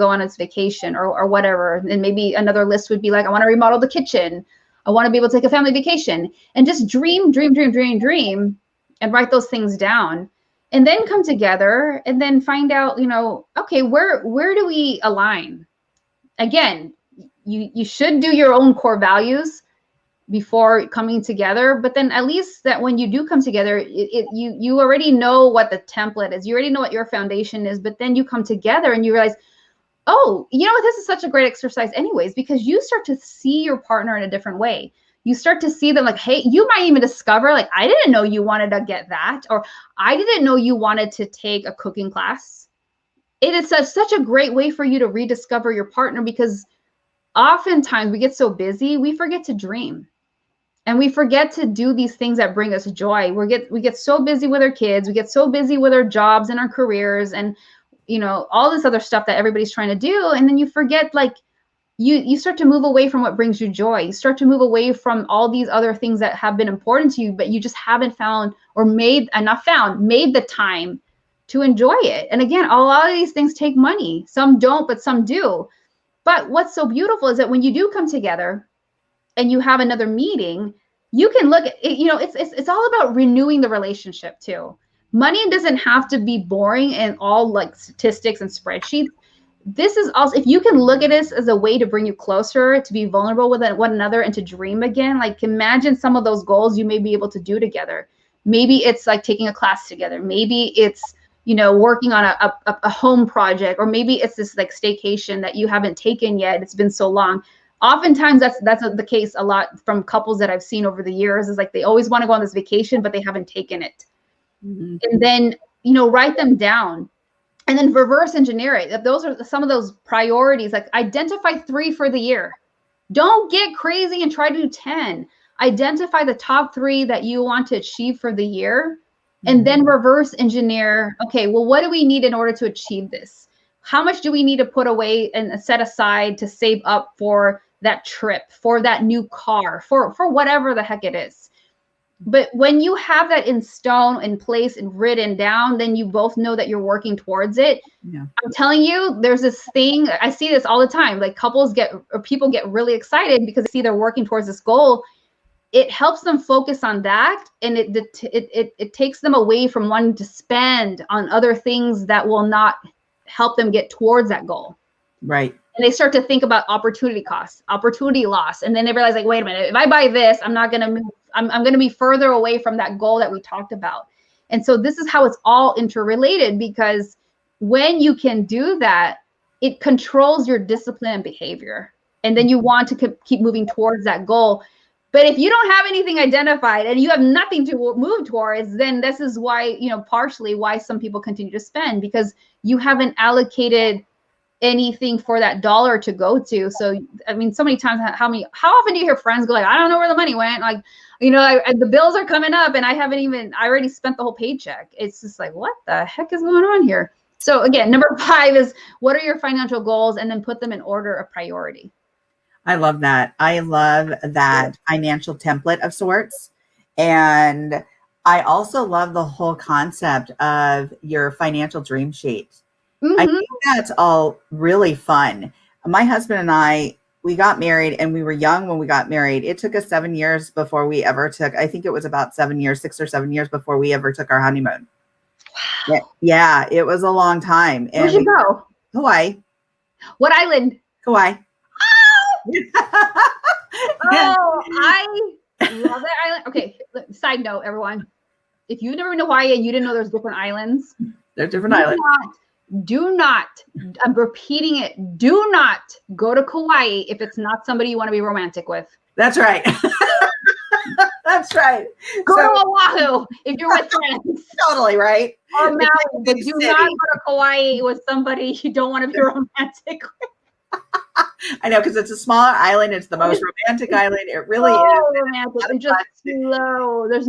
on this vacation or whatever. And maybe another list would be like, I want to remodel the kitchen. I want to be able to take a family vacation, and just dream, and write those things down, and then come together and then find out, okay, where do we align? Again, you should do your own core values before coming together, but then at least that when you do come together, you already know what the template is. You already know what your foundation is, but then you come together and you realize, oh, this is such a great exercise anyways, because you start to see your partner in a different way. You start to see them like, hey, you might even discover, like, I didn't know you wanted to get that, or I didn't know you wanted to take a cooking class. It is such a great way for you to rediscover your partner, because oftentimes we get so busy, we forget to dream. And we forget to do these things that bring us joy. We get so busy with our kids. We get so busy with our jobs and our careers and, all this other stuff that everybody's trying to do. And then you forget, like, you start to move away from what brings you joy. You start to move away from all these other things that have been important to you, but you just haven't found or made the time to enjoy it. And again, a lot of these things take money. Some don't, but some do. But what's so beautiful is that when you do come together and you have another meeting, you can look at it, it's all about renewing the relationship too. Money doesn't have to be boring and all like statistics and spreadsheets. This is also, if you can look at this as a way to bring you closer, to be vulnerable with one another, and to dream again, like imagine some of those goals you may be able to do together. Maybe it's like taking a class together. Maybe it's, working on a home project, or maybe it's this like staycation that you haven't taken yet. It's been so long. Oftentimes that's the case a lot from couples that I've seen over the years, is like they always want to go on this vacation, but they haven't taken it. Mm-hmm. And then, write them down and then reverse engineer it. Those are some of those priorities, like identify 3 for the year. Don't get crazy and try to do 10. Identify the top 3 that you want to achieve for the year, and then reverse engineer. Okay, well, what do we need in order to achieve this? How much do we need to put away and set aside to save up for that trip, for that new car, for whatever the heck it is? But when you have that in stone, in place, and written down, then you both know that you're working towards it. Yeah. I'm telling you, there's this thing, I see this all the time, like people get really excited because they see they're working towards this goal. It helps them focus on that, and it takes them away from wanting to spend on other things that will not help them get towards that goal. Right. And they start to think about opportunity costs, opportunity loss. And then they realize, like, wait a minute, if I buy this, I'm not going to move. I'm going to be further away from that goal that we talked about. And so this is how it's all interrelated, because when you can do that, it controls your discipline and behavior. And then you want to keep moving towards that goal. But if you don't have anything identified and you have nothing to move towards, then this is why, partially why some people continue to spend, because you haven't allocated anything for that dollar to go to. So, I mean, so many times, how often do you hear friends go like, I don't know where the money went? Like, the bills are coming up and I already spent the whole paycheck. It's just like, what the heck is going on here? So again, number 5 is, what are your financial goals? And then put them in order of priority. I love that. I love that financial template of sorts. And I also love the whole concept of your financial dream sheet. Mm-hmm. I think that's all really fun. My husband and I we got married and we were young when we got married. It took us 7 years before we ever took, I think it was about 7 years, 6 or 7 years before we ever took our honeymoon. Yeah, it was a long time. And Where'd you go? Hawaii. What island? Hawaii. Oh, I love that island. Okay, side note, everyone. If you've never been to Hawaii and you didn't know there's different islands, They're different islands. Do not, I'm repeating it, do not go to Kauai if it's not somebody you want to be romantic with. That's right. That's right. Go to Oahu if you're with friends. Totally right. Or Maui, but do not go to Kauai with somebody you don't want to be romantic with. I know, because it's a smaller island. It's the most romantic island. It really so is. romantic. It's just slow. There's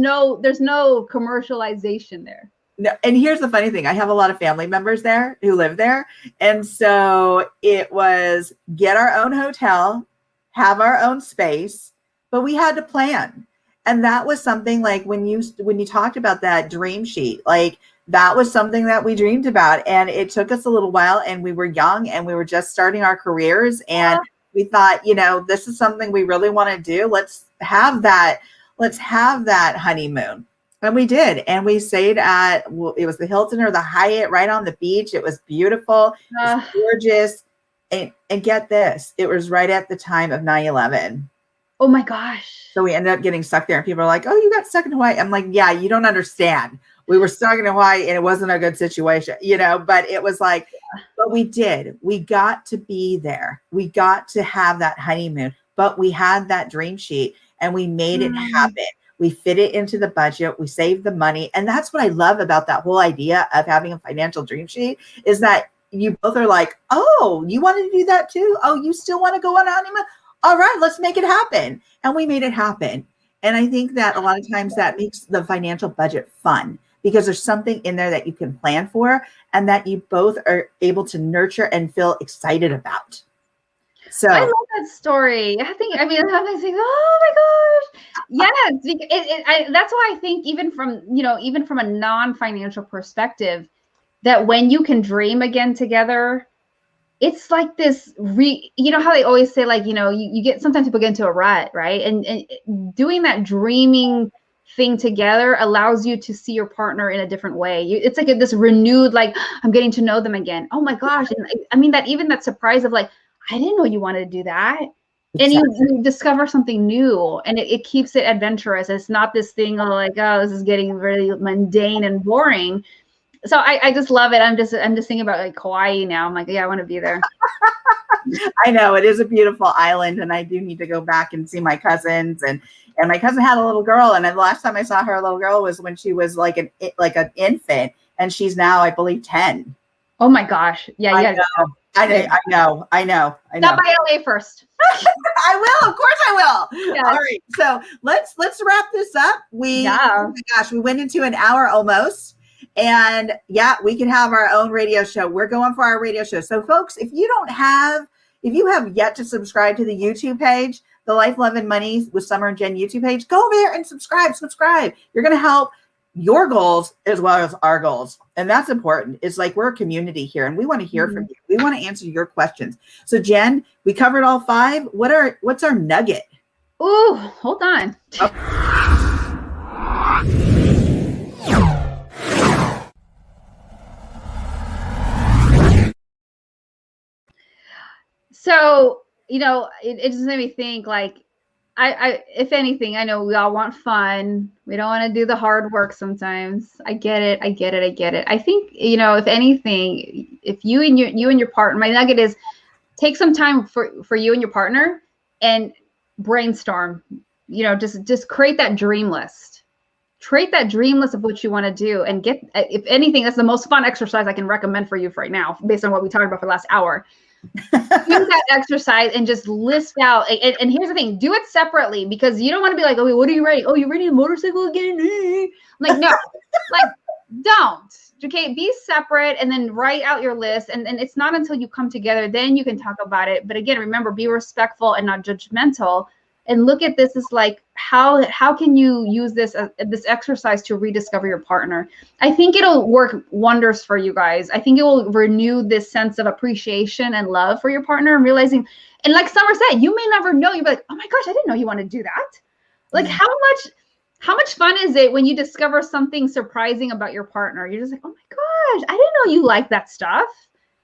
no commercialization there. No, and here's the funny thing. I have a lot of family members there who live there. And so it was get our own hotel, have our own space, but we had to plan. And that was something like when you talked about that dream sheet, like that was something that we dreamed about. And it took us a little while, and we were young and we were just starting our careers. And we thought, this is something we really want to do. Let's have that honeymoon. And we did. And we stayed at, it was the Hilton or the Hyatt right on the beach. It was beautiful. It was gorgeous. And get this, it was right at the time of 9/11. Oh my gosh. So we ended up getting stuck there. And people are like, oh, you got stuck in Hawaii. I'm like, yeah, you don't understand. We were stuck in Hawaii and it wasn't a good situation, but it was like, but we did. We got to be there. We got to have that honeymoon, but we had that dream sheet and we made it happen. We fit it into the budget. We saved the money. And that's what I love about that whole idea of having a financial dream sheet is that you both are like, oh, you want to do that too? Oh, you still want to go on a honeymoon? All right, let's make it happen. And we made it happen. And I think that a lot of times that makes the financial budget fun because there's something in there that you can plan for and that you both are able to nurture and feel excited about. So I love that story. I'm thinking, oh my gosh. Yes. That's why I think even from a non-financial perspective, that when you can dream again together, it's like this, how they always say, like, you get, sometimes people get into a rut, right? And doing that dreaming thing together allows you to see your partner in a different way. It's like this renewed, like, I'm getting to know them again. Oh my gosh. And that surprise of like, I didn't know you wanted to do that. Exactly. And you discover something new and it keeps it adventurous. It's not this thing of like, oh, this is getting really mundane and boring. So I just love it. I'm just thinking about like Kauai now. I'm like, yeah, I want to be there. I know it is a beautiful island, and I do need to go back and see my cousins. And my cousin had a little girl, and the last time I saw her little girl was when she was like an infant, and she's now, I believe, 10. Oh my gosh! Yeah, I know. Stop by LA first. I will, of course I will. Yes. All right, so let's wrap this up. Oh my gosh, we went into an hour almost. And yeah, we can have our own radio show. We're going for our radio show. So folks, if you have yet to subscribe to the YouTube page, the Life, Love, and Money with Summer and Jen YouTube page, go over there and subscribe. You're going to help your goals as well as our goals. And that's important. It's like we're a community here and we want to hear from you. We want to answer your questions. So Jen, we covered all 5. What's our nugget? Ooh, hold on. So, it just made me think, like, I if anything, I know we all want fun. We don't want to do the hard work sometimes. I get it. I think, if anything, if you and your partner, my nugget is take some time for you and your partner and brainstorm, just create that dream list. Create that dream list of what you want to do and get, if anything, that's the most fun exercise I can recommend for you right now, based on what we talked about for the last hour. Do that exercise and just list out. And here's the thing, do it separately because you don't want to be like, oh, what are you ready? Oh, you're ready to motorcycle again? I'm like, no, like, don't. Okay, be separate and then write out your list. And it's not until you come together, then you can talk about it. But again, remember, be respectful and not judgmental and look at this as like, how can you use this exercise to rediscover your partner? I think it'll work wonders for you guys. I think it will renew this sense of appreciation and love for your partner, and realizing, and like Summer said, you may never know. You'll be like, oh my gosh, I didn't know you want to do that. Like how much fun is it when you discover something surprising about your partner? You're just like, oh my gosh, I didn't know you like that stuff.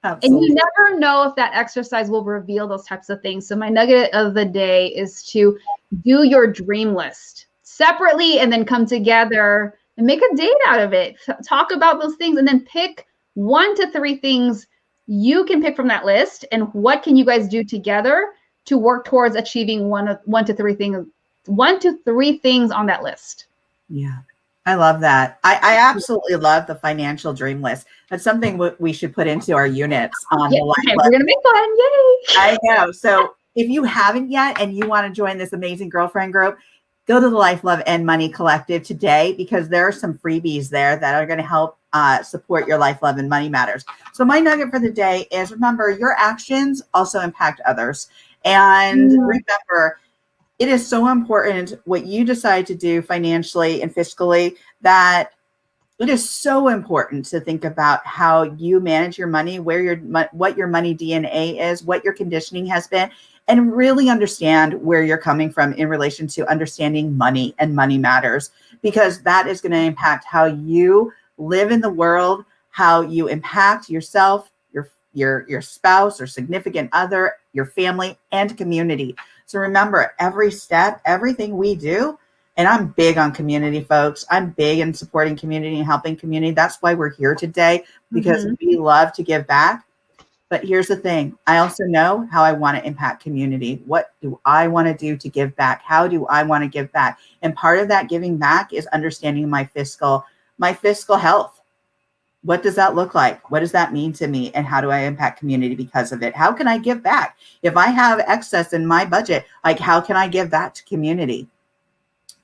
Absolutely. And you never know if that exercise will reveal those types of things. So my nugget of the day is to do your dream list separately and then come together and make a date out of it. Talk about those things and then pick 1 to 3 things you can pick from that list, and what can you guys do together to work towards achieving 1 to 3 things on that list. Yeah. I love that. I absolutely love the financial dream list. That's something we should put into our units on the Life Love. We're going to make one. Yay. I know. So if you haven't yet and you want to join this amazing girlfriend group, go to the Life, Love, and Money Collective today, because there are some freebies there that are going to help support your life, love, and money matters. So my nugget for the day is, remember, your actions also impact others. And remember, it is so important what you decide to do financially and fiscally, that it is so important to think about how you manage your money, what your money DNA is, what your conditioning has been, and really understand where you're coming from in relation to understanding money and money matters, because that is going to impact how you live in the world, how you impact yourself, your spouse or significant other, your family, and community. So remember, every step, everything we do, and I'm big on community, folks. I'm big in supporting community and helping community. That's why we're here today, because we love to give back. But here's the thing. I also know how I want to impact community. What do I want to do to give back? How do I want to give back? And part of that giving back is understanding my fiscal health. What does that look like? What does that mean to me? And how do I impact community because of it? How can I give back? If I have excess in my budget, like, how can I give back to community?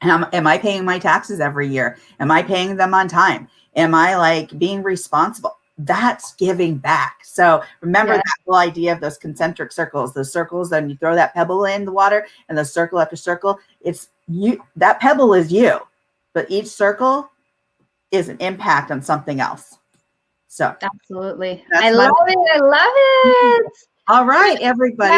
Am I paying my taxes every year? Am I paying them on time? Am I like being responsible? That's giving back. So remember that whole idea of those concentric circles, those circles, and you throw that pebble in the water, and the circle after circle, it's you. That pebble is you, but each circle is an impact on something else. So absolutely. I love it. All right, everybody.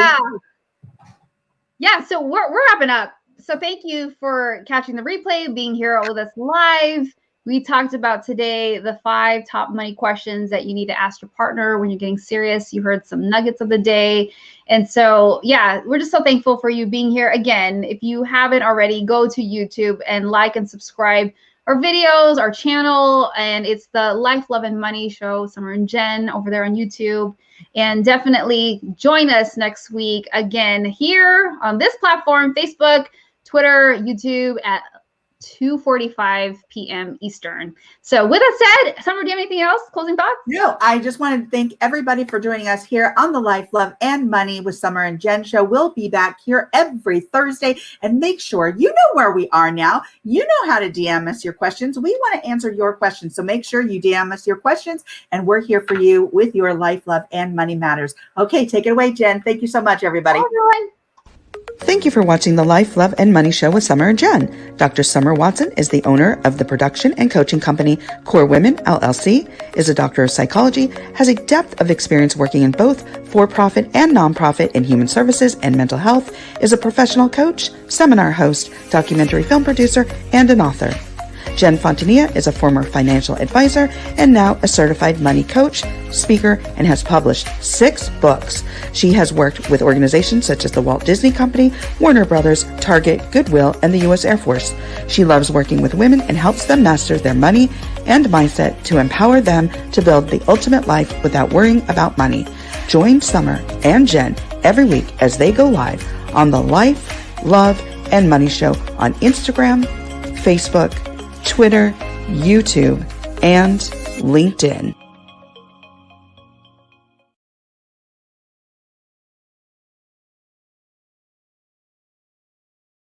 Yeah. So we're wrapping up. So thank you for catching the replay, being here with us live. We talked about today the 5 top money questions that you need to ask your partner when you're getting serious. You heard some nuggets of the day. And so, yeah, we're just so thankful for you being here. Again, if you haven't already, go to YouTube and like and subscribe our videos, our channel, and it's the Life, Love, and Money Show, Summer and Jen over there on YouTube. And definitely join us next week again here on this platform, Facebook, Twitter, YouTube at 2:45 p.m. Eastern. So with that said, Summer, do you have anything else? Closing thoughts? No, I just wanted to thank everybody for joining us here on the Life, Love, and Money with Summer and Jen show. We'll be back here every Thursday, and make sure you know where we are now. You know how to DM us your questions. We want to answer your questions. So make sure you DM us your questions, and we're here for you with your Life, Love, and Money Matters. Okay, take it away, Jen. Thank you so much, everybody. Bye, everyone. Thank you for watching the Life, Love, and Money Show with Summer and Jen. Dr. Summer Watson is the owner of the production and coaching company Core Women, LLC, is a doctor of psychology, has a depth of experience working in both for-profit and nonprofit in human services and mental health, is a professional coach, seminar host, documentary film producer, and an author. Jen Fontanilla is a former financial advisor and now a certified money coach, speaker, and has published 6 books. She has worked with organizations such as the Walt Disney Company, Warner Brothers, Target, Goodwill, and the U.S. Air Force. She loves working with women and helps them master their money and mindset to empower them to build the ultimate life without worrying about money. Join Summer and Jen every week as they go live on the Life, Love, and Money Show on Instagram, Facebook, Twitter, YouTube, and LinkedIn.